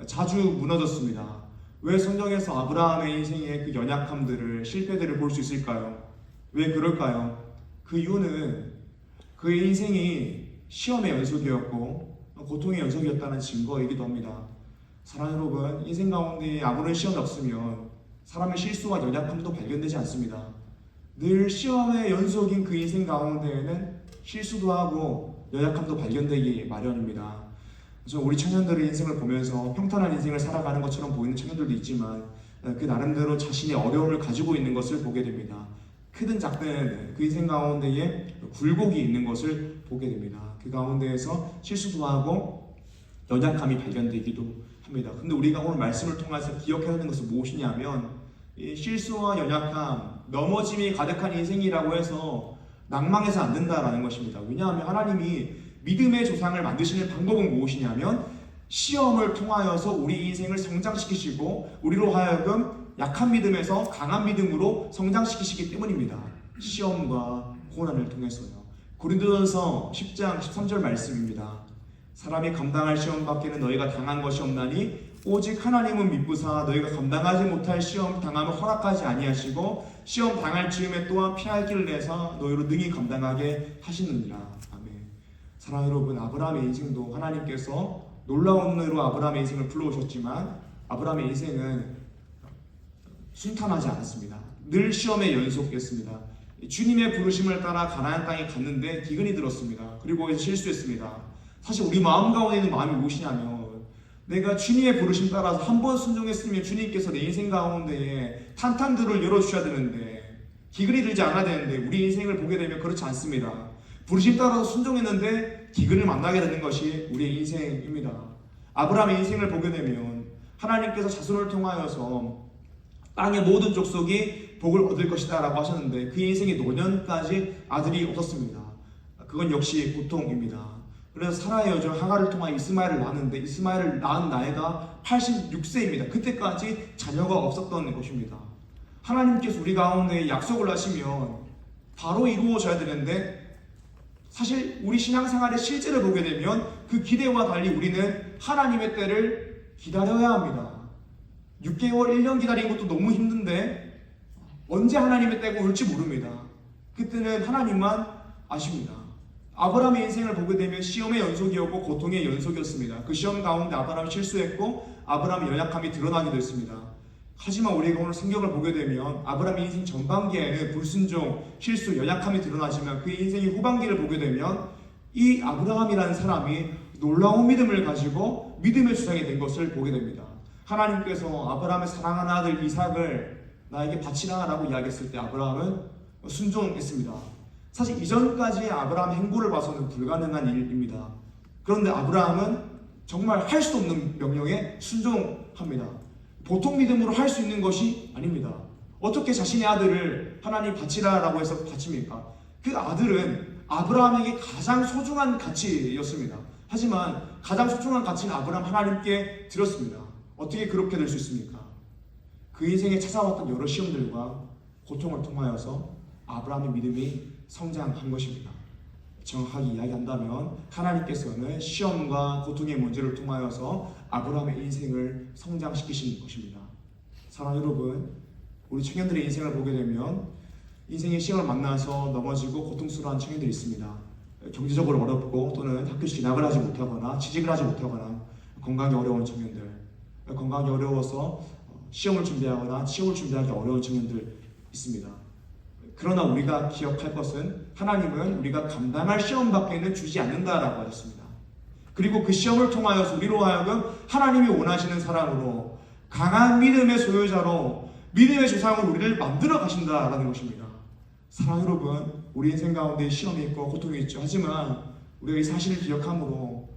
자주 무너졌습니다. 왜 성경에서 아브라함의 인생의 그 연약함들을, 실패들을 볼 수 있을까요? 왜 그럴까요? 그 이유는 그의 인생이 시험의 연속이었고 고통의 연속이었다는 증거이기도 합니다. 사랑하는 여러분, 인생 가운데 아무런 시험이 없으면 사람의 실수와 연약함도 발견되지 않습니다. 늘 시험의 연속인 그 인생 가운데에는 실수도 하고 연약함도 발견되기 마련입니다. 그래서 우리 청년들의 인생을 보면서 평탄한 인생을 살아가는 것처럼 보이는 청년들도 있지만 그 나름대로 자신의 어려움을 가지고 있는 것을 보게 됩니다. 크든 작든 그 인생 가운데에 굴곡이 있는 것을 보게 됩니다. 그 가운데에서 실수도 하고 연약함이 발견되기도 합니다. 근데 우리가 오늘 말씀을 통해서 기억해야 하는 것은 무엇이냐면 이 실수와 연약함, 넘어짐이 가득한 인생이라고 해서 낭망해서 안 된다라는 것입니다. 왜냐하면 하나님이 믿음의 조상을 만드시는 방법은 무엇이냐면 시험을 통하여서 우리 인생을 성장시키시고 우리로 하여금 약한 믿음에서 강한 믿음으로 성장시키시기 때문입니다. 시험과 고난을 통해서요. 고린도전서 10장 13절 말씀입니다. 사람이 감당할 시험 밖에는 너희가 당한 것이 없나니 오직 하나님은 미쁘사 너희가 감당하지 못할 시험 당함을 허락하지 아니하시고 시험 당할 즈음에 또한 피할 길을 내사 너희로 능히 감당하게 하시느니라. 아멘. 사랑하는 여러분, 아브라함의 인생도 하나님께서 놀라운 은혜로 아브라함의 인생을 불러오셨지만 아브라함의 인생은 순탄하지 않았습니다. 늘 시험의 연속이었습니다. 주님의 부르심을 따라 가나안 땅에 갔는데 기근이 들었습니다. 그리고 거기서 실수했습니다. 사실 우리 마음 가운데 있는 마음이 무엇이냐면 내가 주님의 부르심 따라서 한 번 순종했으면 주님께서 내 인생 가운데에 탄탄들을 열어주셔야 되는데 기근이 들지 않아야 되는데 우리 인생을 보게 되면 그렇지 않습니다. 부르심 따라서 순종했는데 기근을 만나게 되는 것이 우리의 인생입니다. 아브라함의 인생을 보게 되면 하나님께서 자손을 통하여서 땅의 모든 족속이 복을 얻을 것이다 라고 하셨는데 그 인생이 노년까지 아들이 없었습니다. 그건 역시 고통입니다. 그래서 사라의 여종 하갈을 통해 이스마엘을 낳았는데 이스마엘을 낳은 나이가 86세입니다. 그때까지 자녀가 없었던 것입니다. 하나님께서 우리 가운데 약속을 하시면 바로 이루어져야 되는데 사실 우리 신앙생활의 실제를 보게 되면 그 기대와 달리 우리는 하나님의 때를 기다려야 합니다. 6개월, 1년 기다린 것도 너무 힘든데 언제 하나님의 때가 올지 모릅니다. 그때는 하나님만 아십니다. 아브라함의 인생을 보게 되면 시험의 연속이었고 고통의 연속이었습니다. 그 시험 가운데 아브라함이 실수했고 아브라함의 연약함이 드러나기도 했습니다. 하지만 우리가 오늘 성경을 보게 되면 아브라함의 인생 전반기에는 불순종, 실수, 연약함이 드러나지만 그 인생의 후반기를 보게 되면 이 아브라함이라는 사람이 놀라운 믿음을 가지고 믿음의 주장이 된 것을 보게 됩니다. 하나님께서 아브라함의 사랑하는 아들 이삭을 나에게 바치라 라고 이야기했을 때 아브라함은 순종했습니다. 사실 이전까지의 아브라함 행보를 봐서는 불가능한 일입니다. 그런데 아브라함은 정말 할 수 없는 명령에 순종합니다. 보통 믿음으로 할 수 있는 것이 아닙니다. 어떻게 자신의 아들을 하나님 바치라 라고 해서 바칩니까? 그 아들은 아브라함에게 가장 소중한 가치였습니다. 하지만 가장 소중한 가치는 아브라함 하나님께 드렸습니다. 어떻게 그렇게 될 수 있습니까? 그 인생에 찾아왔던 여러 시험들과 고통을 통하여서 아브라함의 믿음이 성장한 것입니다. 정확하게 이야기한다면 하나님께서는 시험과 고통의 문제를 통하여서 아브라함의 인생을 성장시키신 것입니다. 사랑하는 여러분, 우리 청년들의 인생을 보게 되면 인생의 시험을 만나서 넘어지고 고통스러운 청년들이 있습니다. 경제적으로 어렵고 또는 학교 진학을 하지 못하거나 취직을 하지 못하거나 건강이 어려운 청년들, 건강이 어려워서 시험을 준비하거나 취업을 준비하기 어려운 청년들 있습니다. 그러나 우리가 기억할 것은 하나님은 우리가 감당할 시험 밖에는 주지 않는다라고 하셨습니다. 그리고 그 시험을 통하여서 우리로 하여금 하나님이 원하시는 사람으로 강한 믿음의 소유자로 믿음의 조상으로 우리를 만들어 가신다라는 것입니다. 사랑하는 여러분, 우리 인생 가운데 시험이 있고 고통이 있죠. 하지만 우리가 이 사실을 기억함으로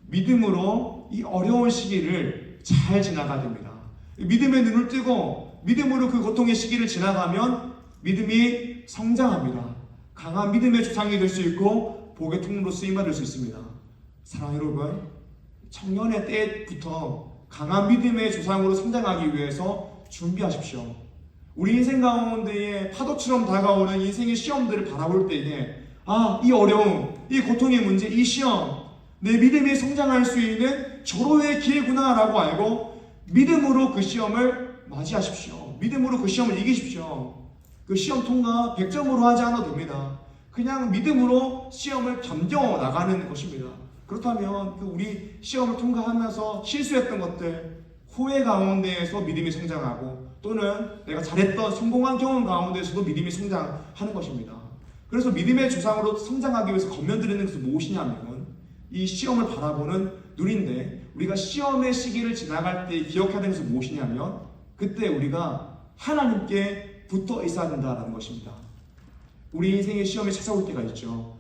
믿음으로 이 어려운 시기를 잘 지나가야 됩니다. 믿음의 눈을 뜨고 믿음으로 그 고통의 시기를 지나가면 믿음이 성장합니다. 강한 믿음의 조상이 될 수 있고 복의 통로로 쓰임받을 수 있습니다. 사랑하는 여러분, 청년의 때부터 강한 믿음의 조상으로 성장하기 위해서 준비하십시오. 우리 인생 가운데에 파도처럼 다가오는 인생의 시험들을 바라볼 때에 이 어려움, 이 고통의 문제, 이 시험, 내 믿음이 성장할 수 있는 절호의 기회구나 라고 알고 믿음으로 그 시험을 맞이하십시오. 믿음으로 그 시험을 이기십시오. 그 시험 통과 100점으로 하지 않아도 됩니다. 그냥 믿음으로 시험을 견뎌 나가는 것입니다. 그렇다면 우리 시험을 통과하면서 실수했던 것들, 후회 가운데에서 믿음이 성장하고 또는 내가 잘했던 성공한 경험 가운데에서도 믿음이 성장하는 것입니다. 그래서 믿음의 조상으로 성장하기 위해서 권면드리는 것은 무엇이냐면 이 시험을 바라보는 누린데 우리가 시험의 시기를 지나갈 때 기억해야 되는 것은 무엇이냐면 그때 우리가 하나님께 붙어 있어야 된다는 것입니다. 우리 인생의 시험이 찾아올 때가 있죠.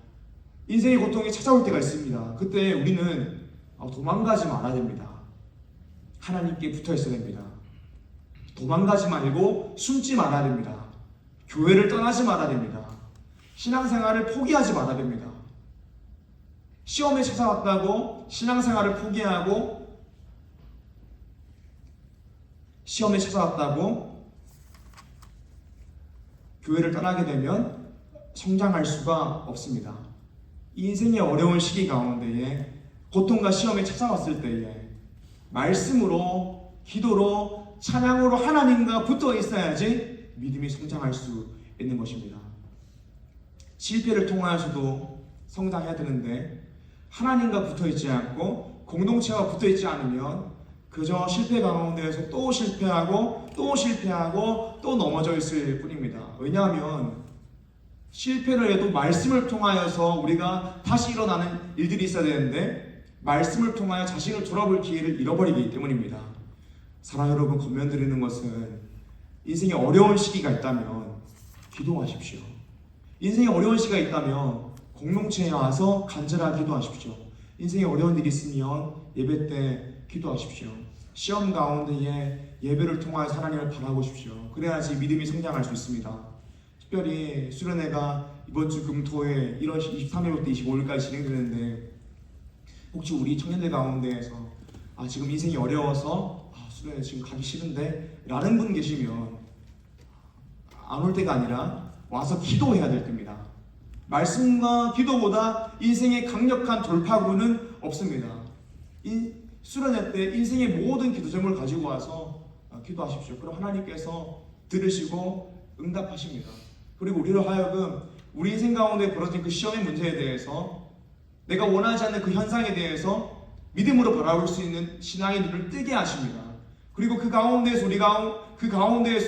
인생의 고통이 찾아올 때가 있습니다. 그때 우리는 도망가지 말아야 됩니다. 하나님께 붙어 있어야 됩니다. 도망가지 말고 숨지 말아야 됩니다. 교회를 떠나지 말아야 됩니다. 신앙생활을 포기하지 말아야 됩니다. 시험에 찾아왔다고 신앙생활을 포기하고 시험에 찾아왔다고 교회를 떠나게 되면 성장할 수가 없습니다. 이 인생의 어려운 시기 가운데에 고통과 시험이 찾아왔을 때에 말씀으로, 기도로, 찬양으로 하나님과 붙어 있어야지 믿음이 성장할 수 있는 것입니다. 실패를 통하여서도 성장해야 되는데 하나님과 붙어 있지 않고 공동체와 붙어 있지 않으면 그저 실패 가운데에서 또 실패하고 또 실패하고 또 넘어져 있을 뿐입니다. 왜냐하면 실패를 해도 말씀을 통하여서 우리가 다시 일어나는 일들이 있어야 되는데 말씀을 통하여 자신을 돌아볼 기회를 잃어버리기 때문입니다. 사랑 여러분, 권면드리는 것은 인생에 어려운 시기가 있다면 기도하십시오. 인생에 어려운 시기가 있다면 공동체에 와서 간절하게 기도하십시오. 인생에 어려운 일이 있으면 예배 때 기도하십시오. 시험 가운데에 예배를 통하여 하나님을 바라보십시오. 그래야지 믿음이 성장할 수 있습니다. 특별히 수련회가 이번 주 금토에 1월 23일부터 25일까지 진행되는데 혹시 우리 청년들 가운데에서 지금 인생이 어려워서 수련회 지금 가기 싫은데 라는 분 계시면 안 올 때가 아니라 와서 기도해야 될 때입니다. 말씀과 기도보다 인생의 강력한 돌파구는 없습니다. 수련회 때 인생의 모든 기도 제목을 가지고 와서 기도하십시오. 그럼 하나님께서 들으시고 응답하십니다. 그리고 우리로 하여금 우리 인생 가운데 벌어진 그 시험의 문제에 대해서 내가 원하지 않는 그 현상에 대해서 믿음으로 바라볼 수 있는 신앙의 눈을 뜨게 하십니다. 그리고 그 가운데에서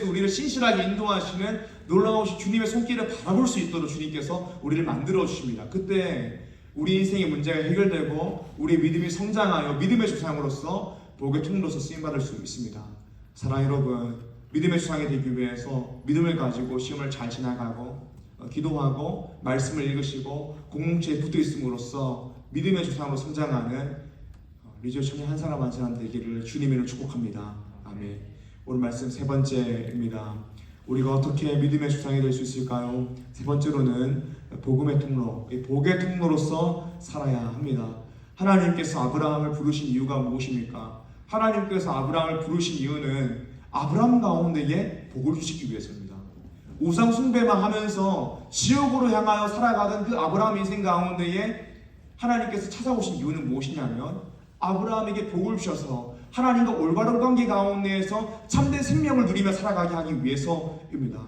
우리를 신실하게 인도하시는 놀라우신 주님의 손길을 바라볼 수 있도록 주님께서 우리를 만들어 주십니다. 그때 우리 인생의 문제가 해결되고 우리의 믿음이 성장하여 믿음의 조상으로서 복의 통로로서 쓰임받을 수 있습니다. 사랑하는 여러분, 믿음의 조상이 되기 위해서 믿음을 가지고 시험을 잘 지나가고 기도하고 말씀을 읽으시고 공동체에 붙어 있음으로써 믿음의 조상으로 성장하는 리지오 청년 한 사람 한 사람 되기를 주님으로 축복합니다. 아멘. 오늘 말씀 세 번째입니다. 우리가 어떻게 믿음의 조상이 될 수 있을까요? 세 번째로는 복음의 통로, 복의 통로로서 살아야 합니다. 하나님께서 아브라함을 부르신 이유가 무엇입니까? 하나님께서 아브라함을 부르신 이유는 아브라함 가운데에 복을 주시기 위해서입니다. 우상 숭배만 하면서 지옥으로 향하여 살아가던 그 아브라함 인생 가운데에 하나님께서 찾아오신 이유는 무엇이냐면 아브라함에게 복을 주셔서 하나님과 올바른 관계 가운데에서 참된 생명을 누리며 살아가게 하기 위해서입니다.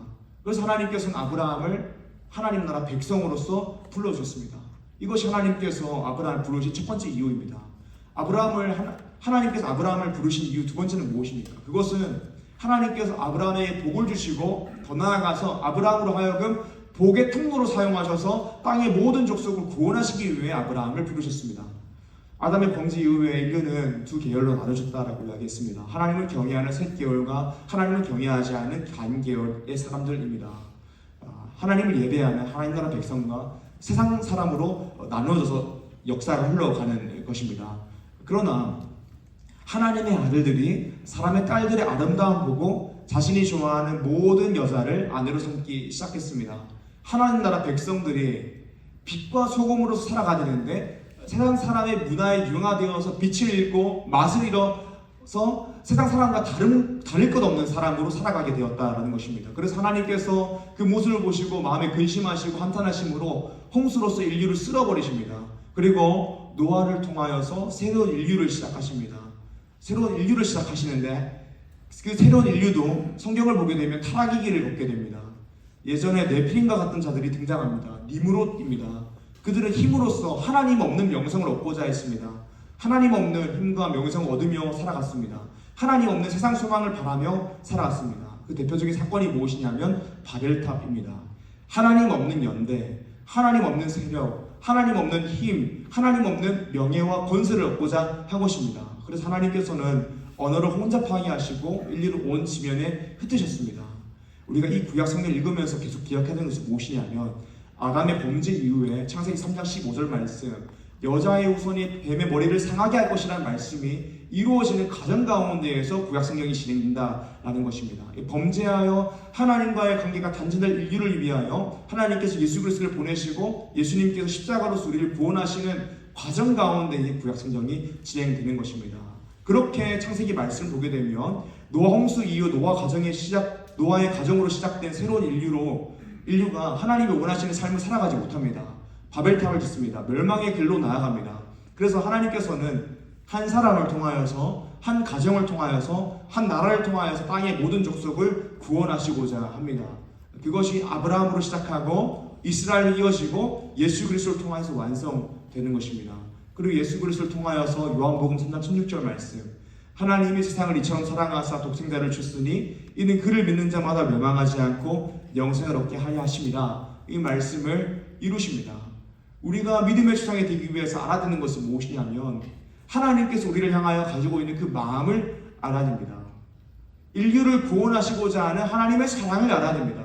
그래서 하나님께서는 아브라함을 하나님 나라 백성으로서 불러주셨습니다. 이것이 하나님께서 아브라함을 부르신 첫 번째 이유입니다. 하나님께서 아브라함을 부르신 이유 두 번째는 무엇입니까? 그것은 하나님께서 아브라함에게 복을 주시고 더 나아가서 아브라함으로 하여금 복의 통로로 사용하셔서 땅의 모든 족속을 구원하시기 위해 아브라함을 부르셨습니다. 아담의 범죄 이후에 인류는 두 계열로 나눠졌다라고 이야기했습니다. 하나님을 경외하는 셋 계열과 하나님을 경외하지 않는 간 계열의 사람들입니다. 하나님을 예배하는 하나님 나라 백성과 세상 사람으로 나누어져서 역사가 흘러가는 것입니다. 그러나 하나님의 아들들이 사람의 딸들의 아름다움 보고 자신이 좋아하는 모든 여자를 아내로 삼기 시작했습니다. 하나님 나라 백성들이 빛과 소금으로 살아가야 되는데 세상 사람의 문화에 융화되어서 빛을 잃고 맛을 잃어서 세상 사람과 다를 것 없는 사람으로 살아가게 되었다라는 것입니다. 그래서 하나님께서 그 모습을 보시고 마음에 근심하시고 한탄하심으로 홍수로서 인류를 쓸어버리십니다. 그리고 노아를 통하여서 새로운 인류를 시작하십니다. 새로운 인류를 시작하시는데 그 새로운 인류도 성경을 보게 되면 타락의 길을 걷게 됩니다. 예전에 네피림과 같은 자들이 등장합니다. 니므롯입니다. 그들은 힘으로써 하나님 없는 명성을 얻고자 했습니다. 하나님 없는 힘과 명성을 얻으며 살아갔습니다. 하나님 없는 세상 소망을 바라며 살아갔습니다. 그 대표적인 사건이 무엇이냐면 바벨탑입니다. 하나님 없는 연대, 하나님 없는 세력, 하나님 없는 힘, 하나님 없는 명예와 권세를 얻고자 한 것입니다. 그래서 하나님께서는 언어를 혼잡하게 하시고 인류를 온 지면에 흩으셨습니다. 우리가 이 구약 성경을 읽으면서 계속 기억해야 되는 것이 무엇이냐면 아담의 범죄 이후에 창세기 3장 15절 말씀, 여자의 후손이 뱀의 머리를 상하게 할 것이라는 말씀이 이루어지는 가정 가운데에서 구약 성경이 진행된다라는 것입니다. 범죄하여 하나님과의 관계가 단절될 인류를 위하여 하나님께서 예수 그리스도를 보내시고 예수님께서 십자가로서 우리를 구원하시는 과정 가운데 이 구약 성경이 진행되는 것입니다. 그렇게 창세기 말씀을 보게 되면 노아 홍수 이후 노아의 가정으로 시작된 새로운 인류가 하나님이 원하시는 삶을 살아가지 못합니다. 바벨탑을 짓습니다. 멸망의 길로 나아갑니다. 그래서 하나님께서는 한 사람을 통하여서, 한 가정을 통하여서, 한 나라를 통하여서 땅의 모든 족속을 구원하시고자 합니다. 그것이 아브라함으로 시작하고 이스라엘로 이어지고 예수 그리스도를 통하여서 완성되는 것입니다. 그리고 예수 그리스도를 통하여서 요한복음 3장 16절 말씀, 하나님이 세상을 이처럼 사랑하사 독생자를 주시니 이는 그를 믿는 자마다 멸망하지 않고 영생을 얻게 하려 하심이라. 이 말씀을 이루십니다. 우리가 믿음의 주상이 되기 위해서 알아야 되는 것은 무엇이냐면 하나님께서 우리를 향하여 가지고 있는 그 마음을 알아야 됩니다. 인류를 구원하시고자 하는 하나님의 사랑을 알아야 됩니다.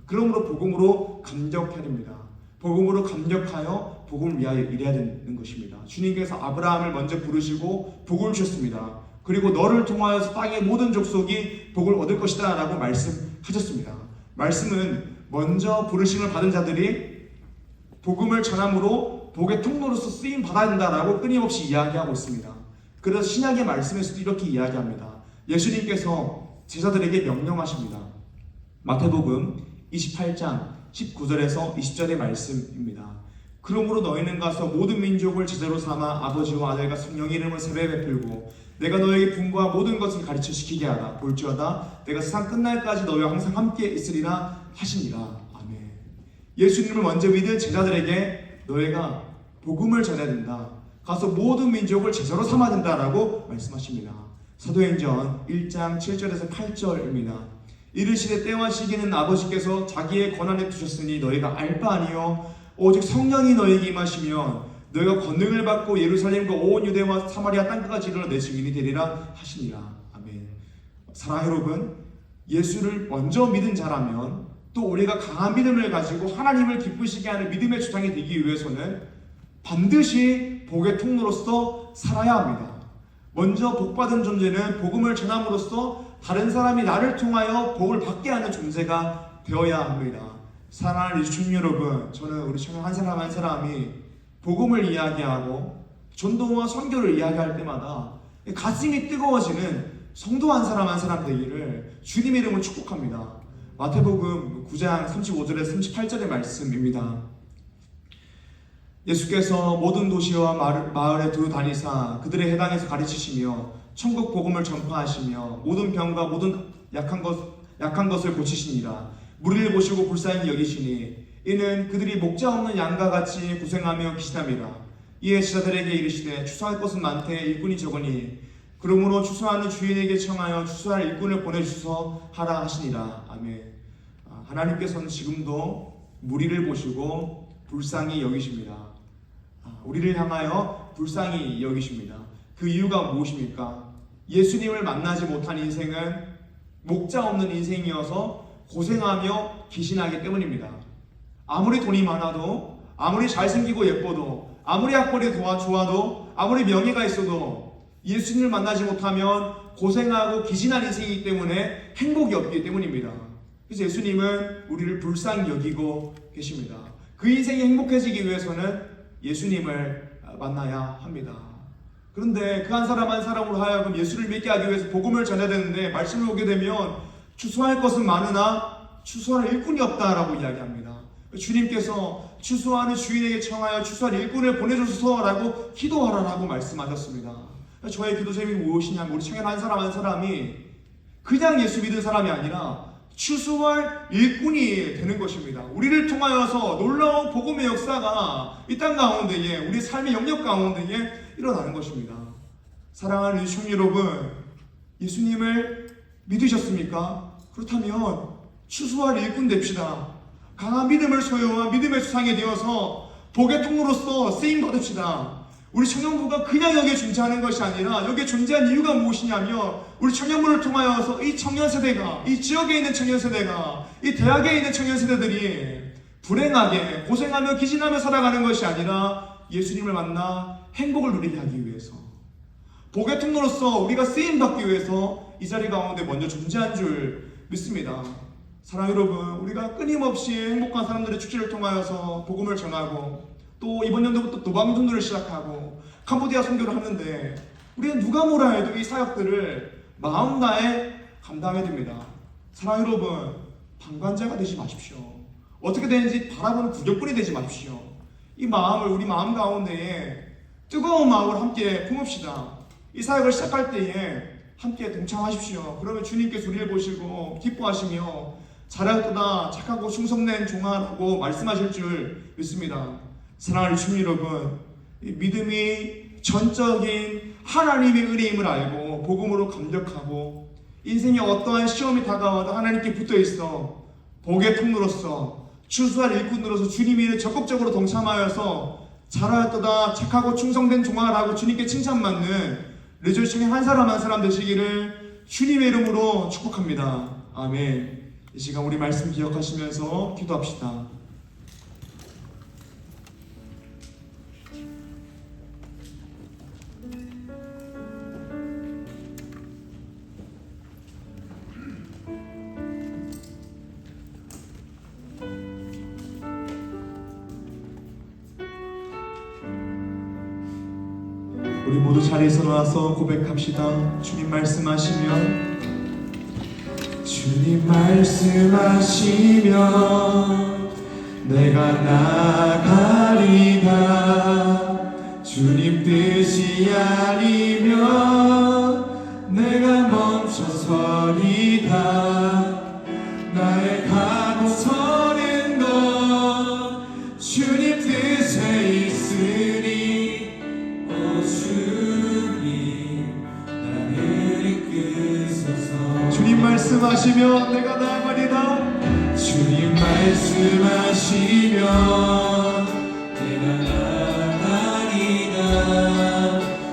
그러므로 복음으로 감격해야 됩니다. 복음으로 감격하여 복음을 위하여 일해야 되는 것입니다. 주님께서 아브라함을 먼저 부르시고 복을 주셨습니다. 그리고 너를 통하여서 땅의 모든 족속이 복을 얻을 것이다 라고 말씀하셨습니다. 말씀은 먼저 부르심을 받은 자들이 복음을 전함으로 복의 통로로서 쓰임 받아야 된다라고 끊임없이 이야기하고 있습니다. 그래서 신약의 말씀에서도 이렇게 이야기합니다. 예수님께서 제자들에게 명령하십니다. 마태복음 28장 19절에서 20절의 말씀입니다. 그러므로 너희는 가서 모든 민족을 제자로 삼아 아버지와 아들과 성령의 이름을 세례 베풀고 내가 너에게 분부한 모든 것을 가르쳐 시키게 하라. 볼지어다 내가 세상 끝날까지 너희와 항상 함께 있으리라 하시니라. 아멘. 예수님을 먼저 믿은 제자들에게 너희가 복음을 전해야 된다. 가서 모든 민족을 제자로 삼아야 된다라고 말씀하십니다. 사도행전 1장 7절에서 8절입니다. 이르시되 때와 시기는 아버지께서 자기의 권한에 두셨으니 너희가 알 바 아니요 오직 성령이 너희에게 임하시면 너희가 권능을 받고 예루살렘과 온 유대와 사마리아 땅끝까지 이르러 내 증인이 되리라 하시니라. 아멘. 사랑하는 여러분, 예수를 먼저 믿은 자라면 또 우리가 강한 믿음을 가지고 하나님을 기쁘시게 하는 믿음의 주장이 되기 위해서는 반드시 복의 통로로서 살아야 합니다. 먼저 복받은 존재는 복음을 전함으로써 다른 사람이 나를 통하여 복을 받게 하는 존재가 되어야 합니다. 사랑하는 주님 여러분, 저는 우리 청년 한 사람 한 사람이 복음을 이야기하고 전도와 선교를 이야기할 때마다 가슴이 뜨거워지는 성도 한 사람 되기를 주님의 이름으로 축복합니다. 마태복음 9장 35절에서 38절의 말씀입니다. 예수께서 모든 도시와 마을에 두루 다니사 그들의 해당에서 가르치시며 천국 복음을 전파하시며 모든 병과 모든 약한 것을 고치시니라. 무리를 보시고 불쌍히 여기시니 이는 그들이 목자 없는 양과 같이 고생하며 기신함이라. 이에 제자들에게 이르시되 추수할 것은 많되 일꾼이 적으니 그러므로 추수하는 주인에게 청하여 추수할 일꾼을 보내주소 하라 하시니라. 아멘. 하나님께서는 지금도 무리를 보시고 불쌍히 여기십니다. 우리를 향하여 불쌍히 여기십니다. 그 이유가 무엇입니까? 예수님을 만나지 못한 인생은 목자 없는 인생이어서 고생하며 기신하기 때문입니다. 아무리 돈이 많아도, 아무리 잘생기고 예뻐도, 아무리 학벌이 좋아도, 아무리 명예가 있어도 예수님을 만나지 못하면 고생하고 기신한 인생이기 때문에 행복이 없기 때문입니다. 그래서 예수님은 우리를 불쌍히 여기고 계십니다. 그 인생이 행복해지기 위해서는 예수님을 만나야 합니다. 그런데 그 한 사람 한 사람으로 하여금 예수를 믿게 하기 위해서 복음을 전해야 되는데 말씀을 보게 되면 추수할 것은 많으나 추수할 일꾼이 없다라고 이야기합니다. 주님께서 추수하는 주인에게 청하여 추수할 일꾼을 보내주소서라고 기도하라라고 말씀하셨습니다. 저의 기도 제목이 무엇이냐면 우리 청년 한 사람이 그냥 예수 믿은 사람이 아니라 추수할 일꾼이 되는 것입니다. 우리를 통하여서 놀라운 복음의 역사가 이 땅 가운데에 우리 삶의 영역 가운데에 일어나는 것입니다. 사랑하는 시청 여러분, 예수님을 믿으셨습니까? 그렇다면 추수할 일꾼 됩시다. 강한 믿음을 소유한 믿음의 수상이 되어서 복의 통로로서 쓰임 받읍시다. 우리 청년부가 그냥 여기에 존재하는 것이 아니라 여기에 존재한 이유가 무엇이냐면 우리 청년부를 통하여서 이 청년 세대가, 이 지역에 있는 청년 세대가, 이 대학에 있는 청년 세대들이 불행하게 고생하며 기진하며 살아가는 것이 아니라 예수님을 만나 행복을 누리게 하기 위해서, 복의 통로로서 우리가 쓰임 받기 위해서 이 자리 가운데 먼저 존재한 줄 믿습니다. 사랑 여러분, 우리가 끊임없이 행복한 사람들의 축제를 통하여서 복음을 전하고 또 이번 연도부터 도방전도를 시작하고 캄보디아 선교를 하는데 우리는 누가 뭐라 해도 이 사역들을 마음 다해 감당해야 됩니다. 사랑 여러분, 방관자가 되지 마십시오. 어떻게 되는지 바라보는 구경꾼이 되지 마십시오. 이 마음을, 우리 마음 가운데에 뜨거운 마음을 함께 품읍시다. 이 사역을 시작할 때에 함께 동참하십시오. 그러면 주님께서 우리를 보시고 기뻐하시며 잘하였도다 착하고 충성된 종아라고 말씀하실 줄 믿습니다. 사랑하는 주민 여러분, 이 믿음이 전적인 하나님의 은혜임을 알고 복음으로 감격하고 인생에 어떠한 시험이 다가와도 하나님께 붙어있어 복의 통로로서 추수할 일꾼으로서 주님이 적극적으로 동참하여서 잘하였도다 착하고 충성된 종아라고 주님께 칭찬받는 리조이청의 한 사람 한 사람 되시기를 주님의 이름으로 축복합니다. 아멘. 이 시간 우리 말씀 기억하시면서 기도합시다. 우리 모두 자리에서 나와서 고백합시다. 주님 말씀하시면, 주님 말씀하시면 내가 나가리다. 주님 뜻이 아니면 내가 멈춰서리다. 나의 가고 서는 것 주님 뜻에 있으니 오 주님 나를 이끄소서. 주님 말씀하시면 내가 나가리다. 주님 말씀하시면 내가 나가리다.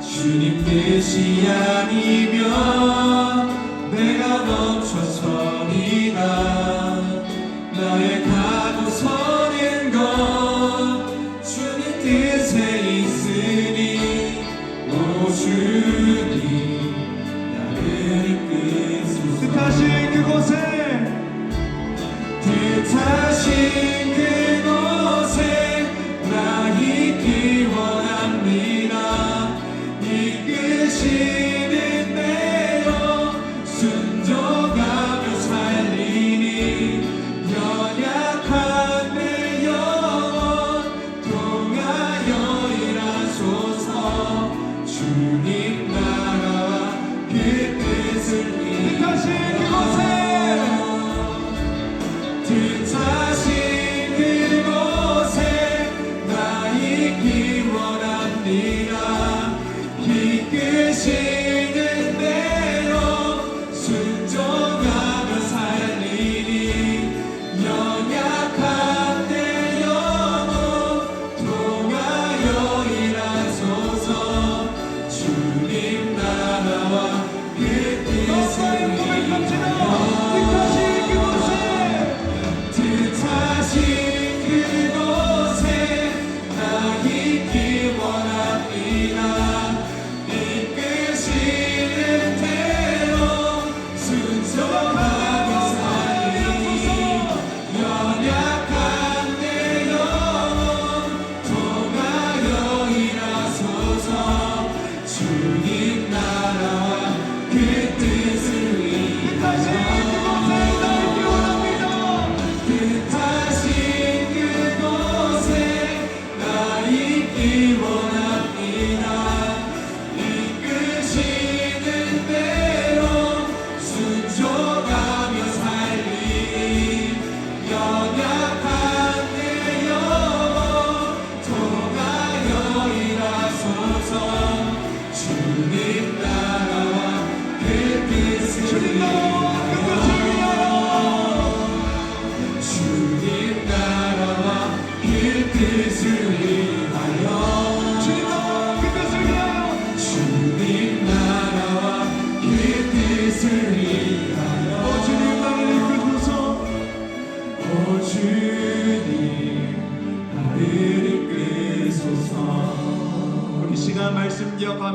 주님 뜻이 아니면 내가 멈춰서리다. 나의 가고 서는 것 주님 뜻에 있으니 오 주님 나를 이끄소서. 뜻하신 그곳에, 뜻하신 그곳에 나 있기 원합니다. 이끄시는 대로 순종하며 살리니 연약한 내 영혼 통하여 일하소서. 주님 나라와 그 뜻을 뜻하신 그곳에, 뜻하신 그곳에 나 있기 원합니다. 이끄시는 대로 순종하며 살리니 연약한 내 영혼 통하여 일하소서. 주님 나라와 그 뜻을 위하여 뜻하신 그곳에 나 있기 원합니다. 이끄시는 대로 순종하며 살리니 연약한 내 영혼 통하여 일하소서. 주님 나라와 그 뜻을 위하여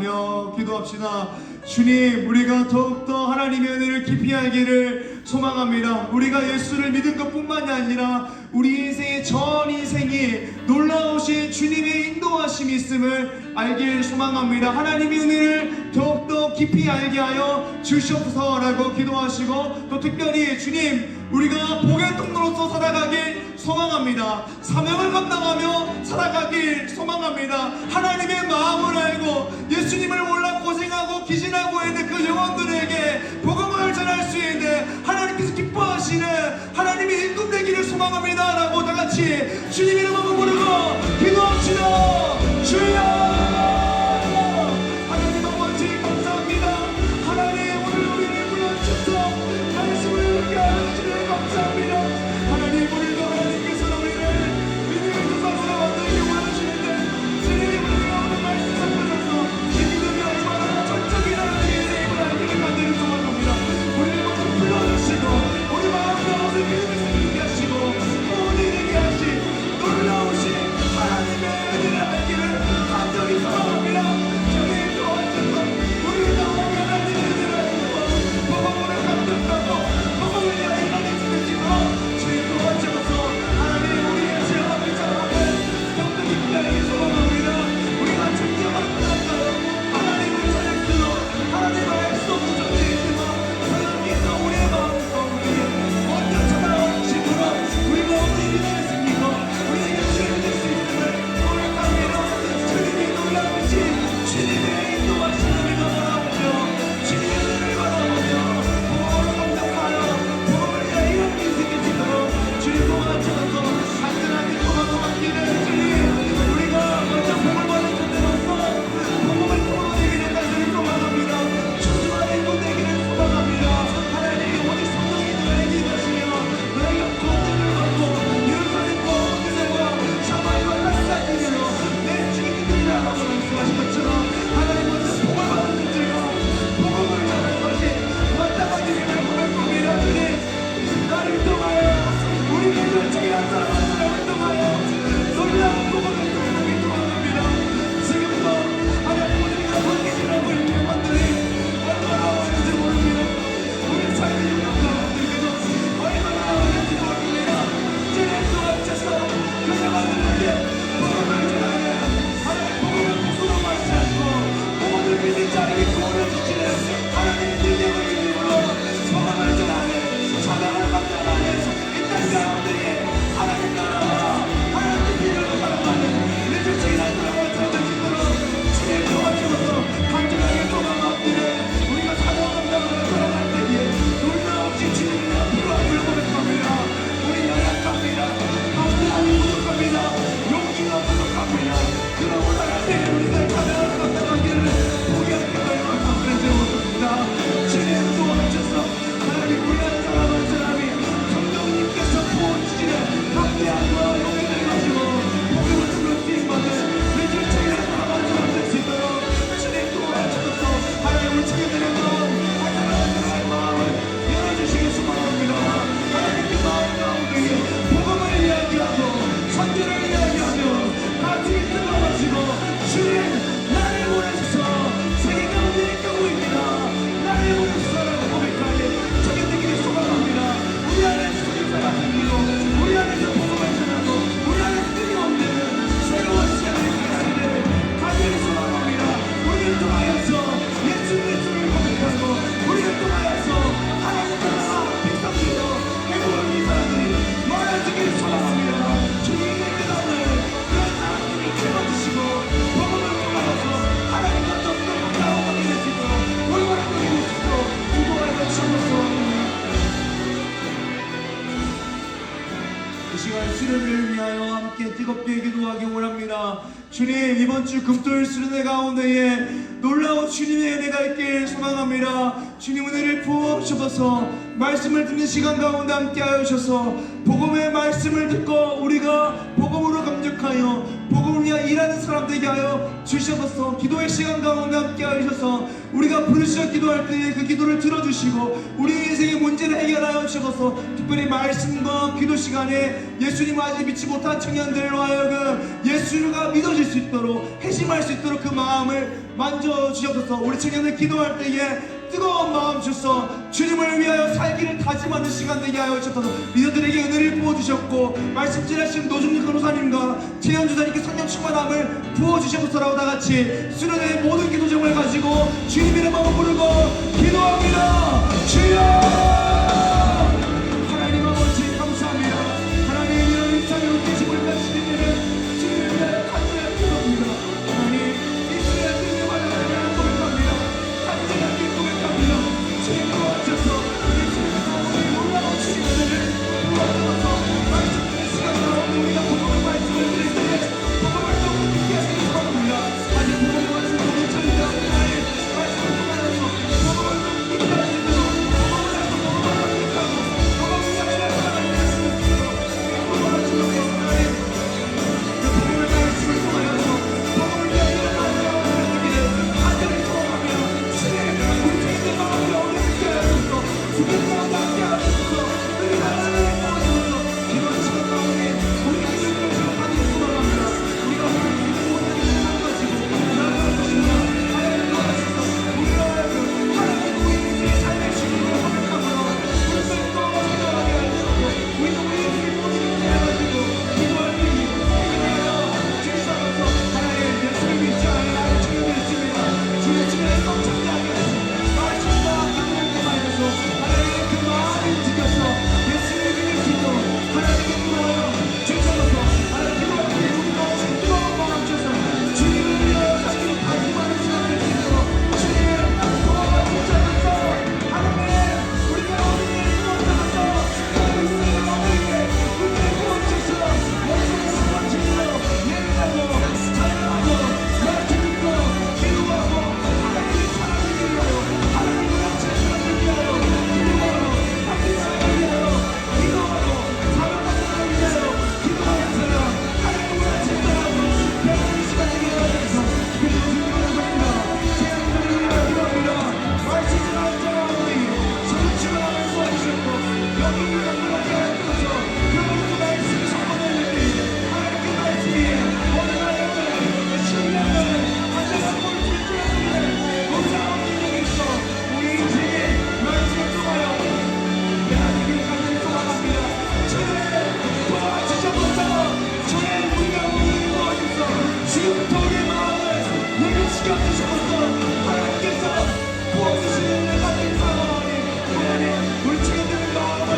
소망하며 기도합시다. 주님, 우리가 더욱더 하나님의 은혜를 깊이 알기를 소망합니다. 우리가 예수를 믿은 것뿐만이 아니라 우리 인생의 전 인생이 놀라우신 주님의 인도하심이 있음을 알길 소망합니다. 하나님의 은혜를 더욱더 깊이 알게 하여 주시옵소서라고 기도하시고, 또 특별히 주님, 우리가 복의 통로로서 살아가길 소망합니다. 사명을 감당하며 살아가길 소망합니다. 하나님의 마음을 알고 예수님을 몰라 고생하고 기진하고 있는 그 영혼들에게 복음을 전할 수 있는 하나님께서 기뻐하시는 하나님의 일꾼 되기를 소망합니다 라고 다같이 주님 이름 한번 부르고 기도합시다. 주여, 하나님 아버지 감사합니다. 하나님, 오늘 우리를 불러주셔서 말씀을 듣게 하시는 감사합니다. 하나님, 오늘도 하나님께서 우리를 믿음의 조상으로 만들기 원하시는데, 주님이 우리가 오늘 말씀 선포해서 이 믿음이 얼마나 전적인 하나님의 인생임을 알기를 간절히 소망합니다. 우리를 먼저 불러주시고 우리 마음가운데 믿음을 생기게 하시고 구원이 되게 하신 놀라우신 하나님의 은혜를 알기를 간절히 소망합니다. 주님 도와주셔서 우리가 나오게 하나님의 은혜를 알고 복음을 감격하고 복음을 위하여 하나님 주시고, 주님 도와주셔서 하나님 우리의 죄악을 자라오는 영도 깊게 알기 소망합니다. 우리가 존재하는 나라가요 하나님을 전할수록 하나님을 알 수 없는 존재이지만 하나님께서 우리의 마음 가운데 먼저 찾아오시므로 우리가 어떤 일을 생기고 우리에게 죄를 낼수 있음을 고백합니다. 주님이 놀라우신 주님의 인도하심을 바라보며 주님의 은혜를 바라보며 복음을 감당하여 복음을 위하여 이런 인생이 되도록 주님 도와주셔서 간절하게 도망가기를, 주님 우리가 먼저 복을 받은 존재로서 복음을 통하기를 간절히 소망합니다. 주님의 인도 되기를 소망합니다. 하나님, 오직 성령이 너에게 임하시며 너희가 구원을 받고 예루살렘과 그들과 사마리아와 라사이로 내 주님이라고 말씀하신 것처럼 하나님 먼저 복을 받은 존재가 복음을 전하는 것이 마땅하기를 고백합니다. 주님, 나를 통하여 우리의 결정이란 사람을 통하여 놀라운 복음을 전하기 소망합니다. 지금도 하나님, 우리가 본기지라고 있는 분들이 얼마나 어려운지 모릅니다. 우리 삶의 영역 가운데에도 얼마나 어려운지 모릅니다. 주님 도와주셔서 그 영혼들에게 복음을 전하는 하나님, 복음을 복수로 받지 않고 복음을 믿는 자에게 구원을 주시는 하나님의 능력을 믿음으로 복음을 전하는 사명을 감당하는 이 땅 가운데에 하나님 나라와 하나님의 비전을 살아가는 우리 주체인 한 사람을 찾아주도록 주님 도와주셔서 간절하게 소망하기를, 우리가 사명 감당하며 살아갈 때에 놀라우신 주님의 앞으로 앞을 고백합니다. 우리 연약합니다. 감사함이 부족합니다. 용기가 부족합니다. 그러고 나갈 때 우리가 사명을 감당하기를 포기하는 것을 감사드리지 못합니다. 주님 도와주셔서 하나님, 우리 한 사람 한 사람이 성령님께서 부어주시는 담대함과 용기를 가지고 복음을 들을 수 있거든 우리 주체에 나아가 사람 될 수 있도록 주님 도와주셔서 하나님을 찾아드리는 하나님의 마음을 열어주시기 소망합니다. 하나님의 마음 가운데 복음을 이야기하고 선교를 이야기하며 같이 들어가시고, 주님 나를 보내셔서 세계 가운데 이끌고입니다. 나를 보내셔서라고 고백하니 저게 되기를 소망합니다. 우리 안에서 소유사가 생기고 우리 안에서 복음을 전하고 우리 안에서 끊임없는 새로운 시간을 가지기를 간절히 소망합니다. 우리를 통하여서 예수를 고백하고 우리를 통하여서 하나님 나라 백성들도 행복을 이 사람들이 많아지기를 소망합니다. 주님의 뜻하는 그런 사람들을 채워주시고 복음을 통하여서 하나님과 더욱더 가까워지게 되시도록 올바른 것이 되시도록 기도하여 주옵소서. 이 시간 수련회를 위하여 함께 뜨겁게 기도하기 원합니다. 주님, 이번 주 금토일 수련회 가운데에 놀라운 주님의 은혜가 있길 소망합니다. 주님 은혜를 부어주셔서 말씀을 듣는 시간 가운데 함께 하여 주셔서 복음의 말씀을 듣고 우리가 복음으로 감격하여 복음을 위하여 일하는 사람들에게 하여 주셔서 기도의 시간 가운데 함께 하셔서 우리가 부르짖어 기도할 때에 그 기도를 들어주시고 우리 인생의 문제를 해결하여 주셔서 특별히 말씀과 기도 시간에 예수님을 아직 믿지 못한 청년들로 하여금 예수가 믿어질 수 있도록 회심할 수 있도록 그 마음을 만져주셔서 우리 청년들 기도할 때에 뜨거운 마음 주셔서 주님을 위하여 살기를 다짐하는 시간 되게 하여 주셔서 리더들에게 은혜를 부어주셨고 말씀질하신 노중익 변호사님과 최현주사님께 성령 충만함을 부어주셔서라고 다같이 수련의 모든 기도 제목을 가지고 주님 이름 한번 부르고 기도합니다. 주여 하나님 아버지 감사합니다. 하나님 이런 인상을 웃기심을 가시는 일은 주님을 위하여 간절히 기도합니다. 하나님 이스라엘 뜻을 하나님 고백합니다. 간절히 고백합니다. 주님 도와주셔서 예수님께서 우리 놀라운 주님들을 도와주셔서 말씀드린 시간으로 우리가 복음의 말씀을 드릴 때에 복음을 또 깊게 하시기 바랍니다. 아직 복음의 말씀을 못 전하는 하나님 말씀을 통하여서 복음을 또 깊게 하시도록 복음을 하고 복음을 합격하고 복음을 위하여 하나님 말씀을 주시고 도와주셔서 하나님 그 복음의 말씀을 통하여서 복음을 위하여 하나님께 간절히 소원하며 주님 우리 주님의 마음을 어렵게 하소서 주님 마음을 함께 하소서 우리 나라를 도와주소서 이런 시간 가운데 우리가 이름을 기억하기를 소망합니다. 우리가 오늘 믿는 모든 기능을 가지고 나아가겠습니다. 하나님 도와주소서 우리로 하여금 하나님 우리 인생의 삶의 주님을 고백함으로 불쌍히 기도하게 하시고 우리도 우리 인생의 모든 일을 해가지고 기도할 일이 하나님 주시옵소서. 하나님 예수를 믿지 않는 나의 주님을 믿습니다. 주의 주님의 성찬이 하게 하시고 말씀과 기도를 통하여서 하나님의 그 마음을 지켜서 예수를 믿을 수 있도록 하나님께 기도하여 주셔서 하나님 기도할 때 우리가 뜨거운 마음 주셔서 주님을 위하여 살기를 다짐하는 시간 될 수 있도록 주님 도와주셔서 하나님 우리가 어린이를 도와주셔서 하나님의 어린이에게 은혜를 부어주셔서 예수의 시간 주시고 예배하고 찬양하고 말씀 듣고 기도하고 하나님의 사랑을 위하여 하나님의 약체를 위하여 기도하고 함께하기 위하여 기도하고 사랑하는 나를 위하여 기도하면서요 하나님과 친절하고 배우는 시간 되게 하여서 그리고 주님을 감사합니다. 제안들을 위하여 기도합니다. 말씀을 안전하오니 성취를 하면 도와주셨고 여기를 강건하게 하셔서 그분의 말씀을 선포하는 때 하나님의 말씀이 오늘 하여금 신령을 안전한 꼴을 불주하는 데 놀라운 능력이 있어 우리 인생의 말씀을 통하여 대한민국 간절히 소망합니다. 주님 도와주셔서 주의 우리가 오늘 도와주셔서 지금부터 우리의 마음을 예비시켜 주셔서 하나님께서 부어주시는 은혜 받는 사랑하니 하나님 우리 친구들의 마음을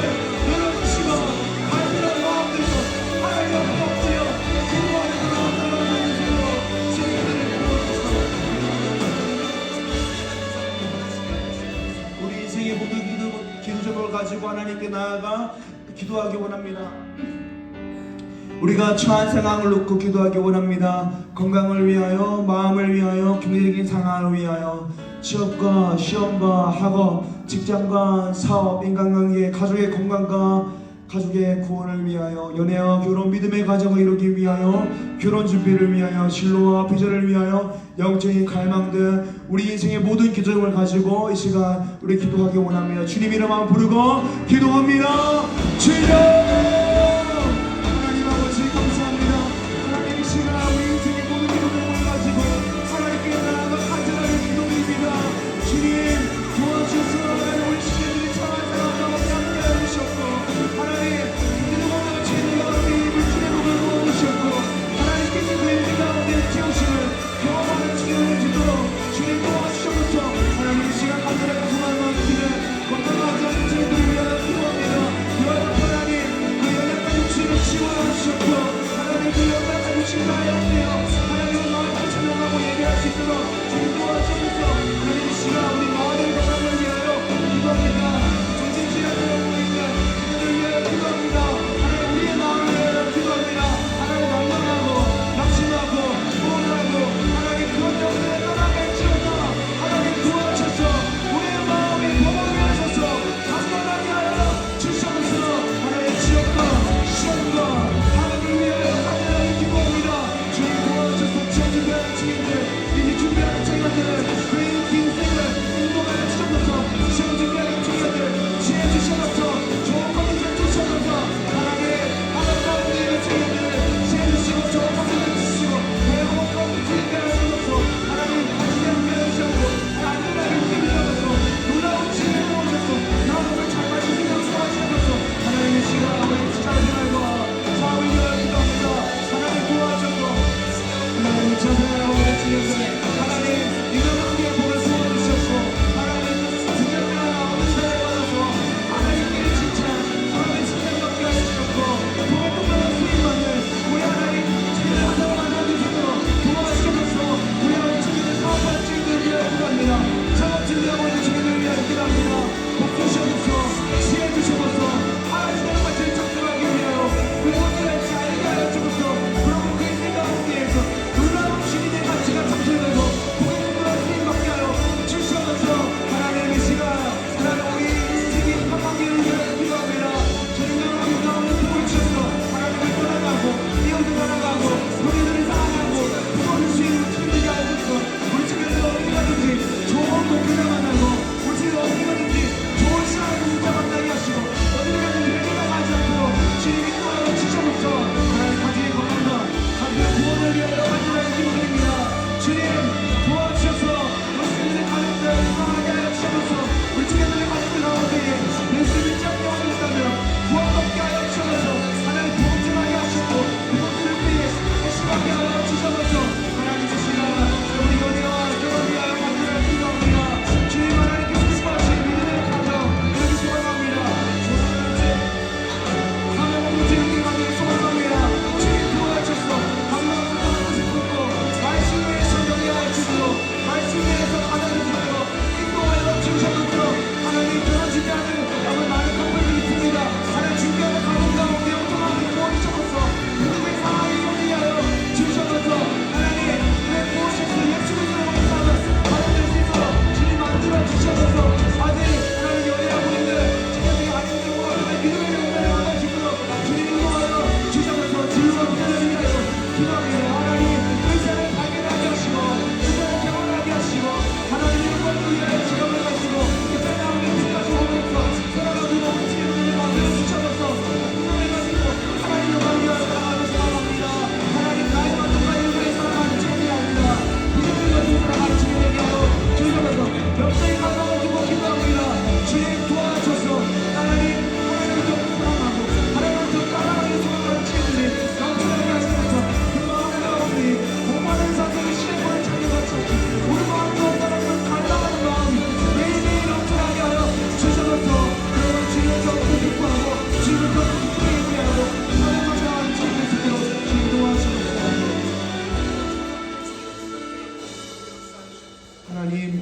열어주시고 간절한 마음들로 하나님 앞에 엎드려 기도하는 그런 나라를 주시고 친구들을 부어주셔서 우리 인생의 모든 기도 제목을 가지고 하나님께 나아가 기도하기 원합니다. 우리가 처한 상황을 놓고 기도하기 원합니다. 건강을 위하여, 마음을 위하여, 경제적인 상황을 위하여, 취업과 시험과 학업, 직장과 사업, 인간관계, 가족의 건강과 가족의 구원을 위하여, 연애와 결혼, 믿음의 가정을 이루기 위하여, 결혼 준비를 위하여, 진로와 비전을 위하여, 영적인 갈망 등 우리 인생의 모든 기도를 가지고 이 시간 우리 기도하기 원합니다. 주님 이름 한번 부르고 기도합니다. 주여 하나님 아버지 감사합니다. 하나님 이 시간 우리 인생의 모든 기도를 가지고 하나님께 나아가 간절하게 기도드립니다. 주님 도와주셔서 하나님 우리 시민들이 처한 상황 가운데 함께하여 주셨고 하나님 기도하는 죄의 가운데 물질의 복을 부어주셨고 하나님께서 그 일 가운데 지으심을 경험하는 주님을 주도록 주님 도와주셔서 하나님 이 시간 간절하게 소망하는 기를 건강하지 않은 죄들을 위하여 기도합니다. 여러분 하나님 그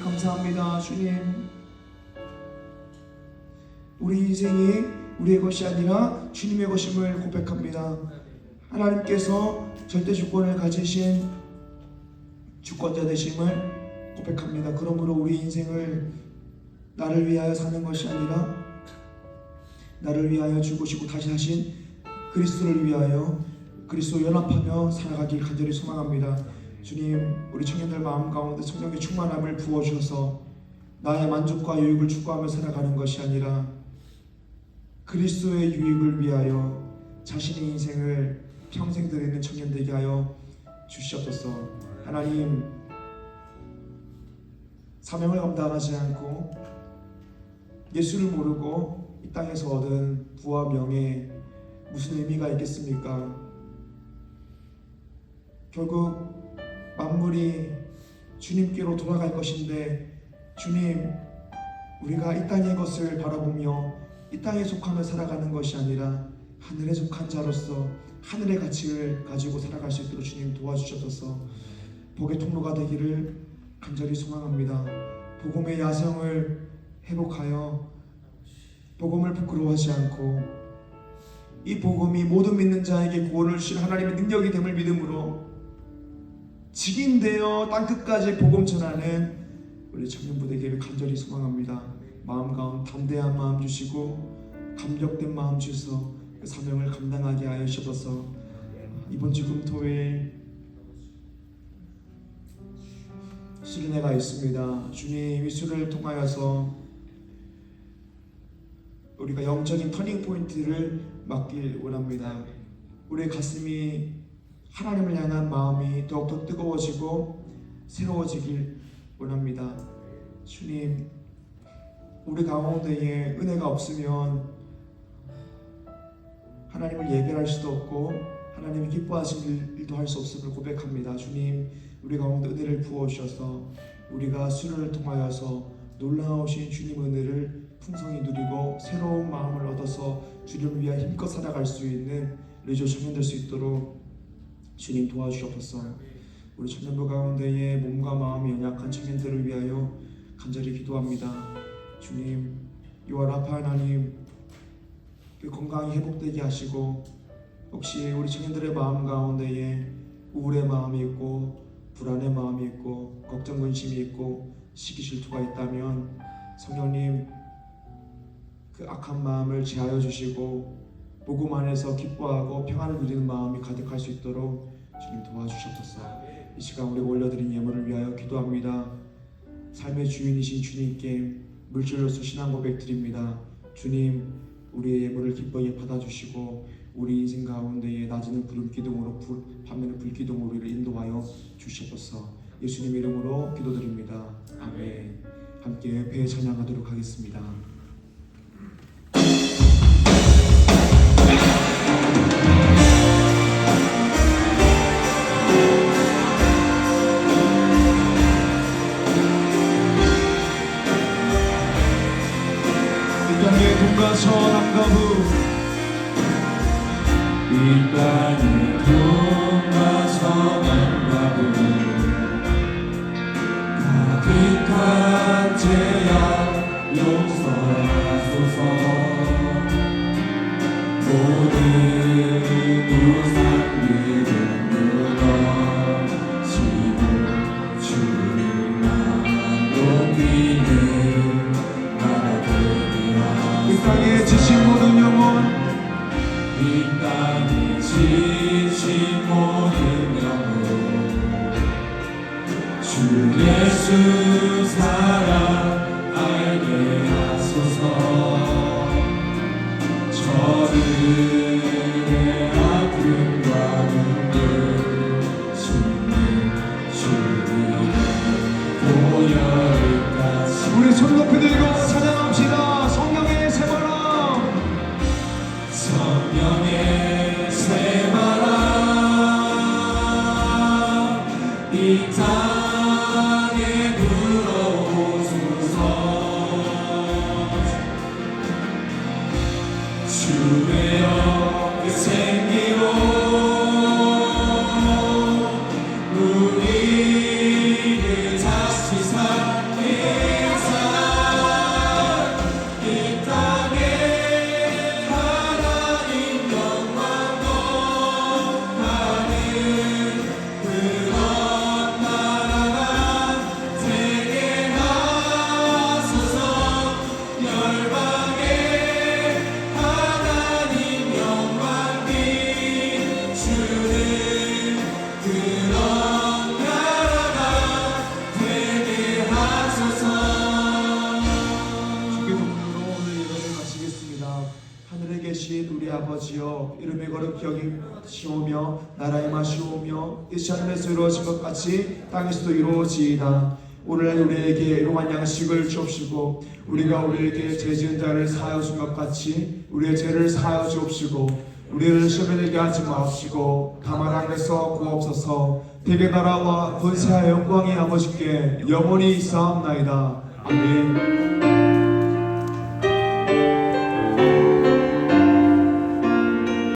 감사합니다. 주님, 우리 인생이 우리의 것이 아니라 주님의 것임을 고백합니다. 하나님께서 절대 주권을 가지신 주권자 되심을 고백합니다. 그러므로 우리 인생을 나를 위하여 사는 것이 아니라 나를 위하여 죽으시고 다시 하신 그리스도를 위하여 그리스도 연합하며 살아가길 간절히 소망합니다. 주님, 우리 청년들 마음 가운데 성령의 충만함을 부어주셔서 나의 만족과 유익을 추구하며 살아가는 것이 아니라 그리스도의 유익을 위하여 자신의 인생을 평생 드리는 청년 되게 하여 주시옵소서. 하나님, 사명을 감당하지 않고 예수를 모르고 이 땅에서 얻은 부와 명예 무슨 의미가 있겠습니까? 결국 만물이 주님께로 돌아갈 것인데, 주님, 우리가 이 땅의 것을 바라보며 이 땅에 속하며 살아가는 것이 아니라 하늘에 속한 자로서 하늘의 가치를 가지고 살아갈 수 있도록 주님 도와주셔서 복의 통로가 되기를 간절히 소망합니다. 복음의 야성을 회복하여 복음을 부끄러워하지 않고 이 복음이 모든 믿는 자에게 구원을 주신 하나님의 능력이 됨을 믿음으로 직인되어 땅끝까지 복음 전하는 우리 청년부 되기를 간절히 소망합니다. 마음 가운데 담대한 마음 주시고 감격된 마음 주셔서 그 사명을 감당하게 하여 주셔서 이번 주 금토일 수련회가 있습니다. 주님, 이 수련을 통하여서 우리가 영적인 터닝 포인트를 맞길 원합니다. 우리의 가슴이 하나님을 향한 마음이 더욱더 뜨거워지고 새로워지길 원합니다. 주님, 우리 가운데에 은혜가 없으면 하나님을 예배할 수도 없고 하나님이 기뻐하실 일도 할 수 없음을 고백합니다. 주님, 우리 가운데 은혜를 부어주셔서 우리가 수련을 통하여서 놀라우신 주님 은혜를 풍성히 누리고 새로운 마음을 얻어서 주님을 위하여 힘껏 살아갈 수 있는 리조 청년 될 수 있도록 주님 도와주옵소서. 우리 청년부 가운데에 몸과 마음이 연약한 청년들을 위하여 간절히 기도합니다. 주님, 유아 아파 하나님, 그 건강이 회복되게 하시고, 혹시 우리 청년들의 마음 가운데에 우울의 마음이 있고 불안의 마음이 있고 걱정 근심이 있고 시기 질투가 있다면 성령님, 그 악한 마음을 제하여 주시고 복음 안에서 기뻐하고 평안을 누리는 마음이 가득할 수 있도록 주님 도와주셨소서. 이 시간 우리가 올려드린 예물을 위하여 기도합니다. 삶의 주인이신 주님께 물질로서 신앙 고백 드립니다. 주님, 우리의 예물을 기뻐하게 받아주시고 우리 인생 가운데에 낮에는 구름 기둥으로 밤에는 불 기둥으로 우리를 인도하여 주시옵소서. 예수님 이름으로 기도드립니다. 아멘. 함께 배 찬양하도록 하겠습니다. 동과 서남과 부 이 땅의 동과 서남과 부 가득한 죄악 용서하소서. 모든 우상들은 무너지고 주님만 높이는 나라 되리라. 이 땅에 지신 모든 영혼, 이 땅에 지친 모든 영혼 주 예수 사랑 알게 하소서. 저들의 아픔과 눈물 씻는 주님의 보혈까지 우리 손 높이 들고 찬양합시다. 성령의 새바람, 성령의 새바람 이 땅에 아버지여 이름이 거룩히 여기시오며 나라의 마시오며 뜻이 하늘에서 이루어진 것 같이 땅에서도 이루어지이다. 오늘 우리에게 일용할 양식을 주옵시고 우리가 우리에게 죄 지은 자를 사하여 준 것 같이 우리의 죄를 사하여 주옵시고 우리를 시험에 들게 하지 마옵시고 다만 악에서 구하옵소서. 대개 나라와 권세와 영광이 아버지께 영원히 있사옵나이다. 아멘.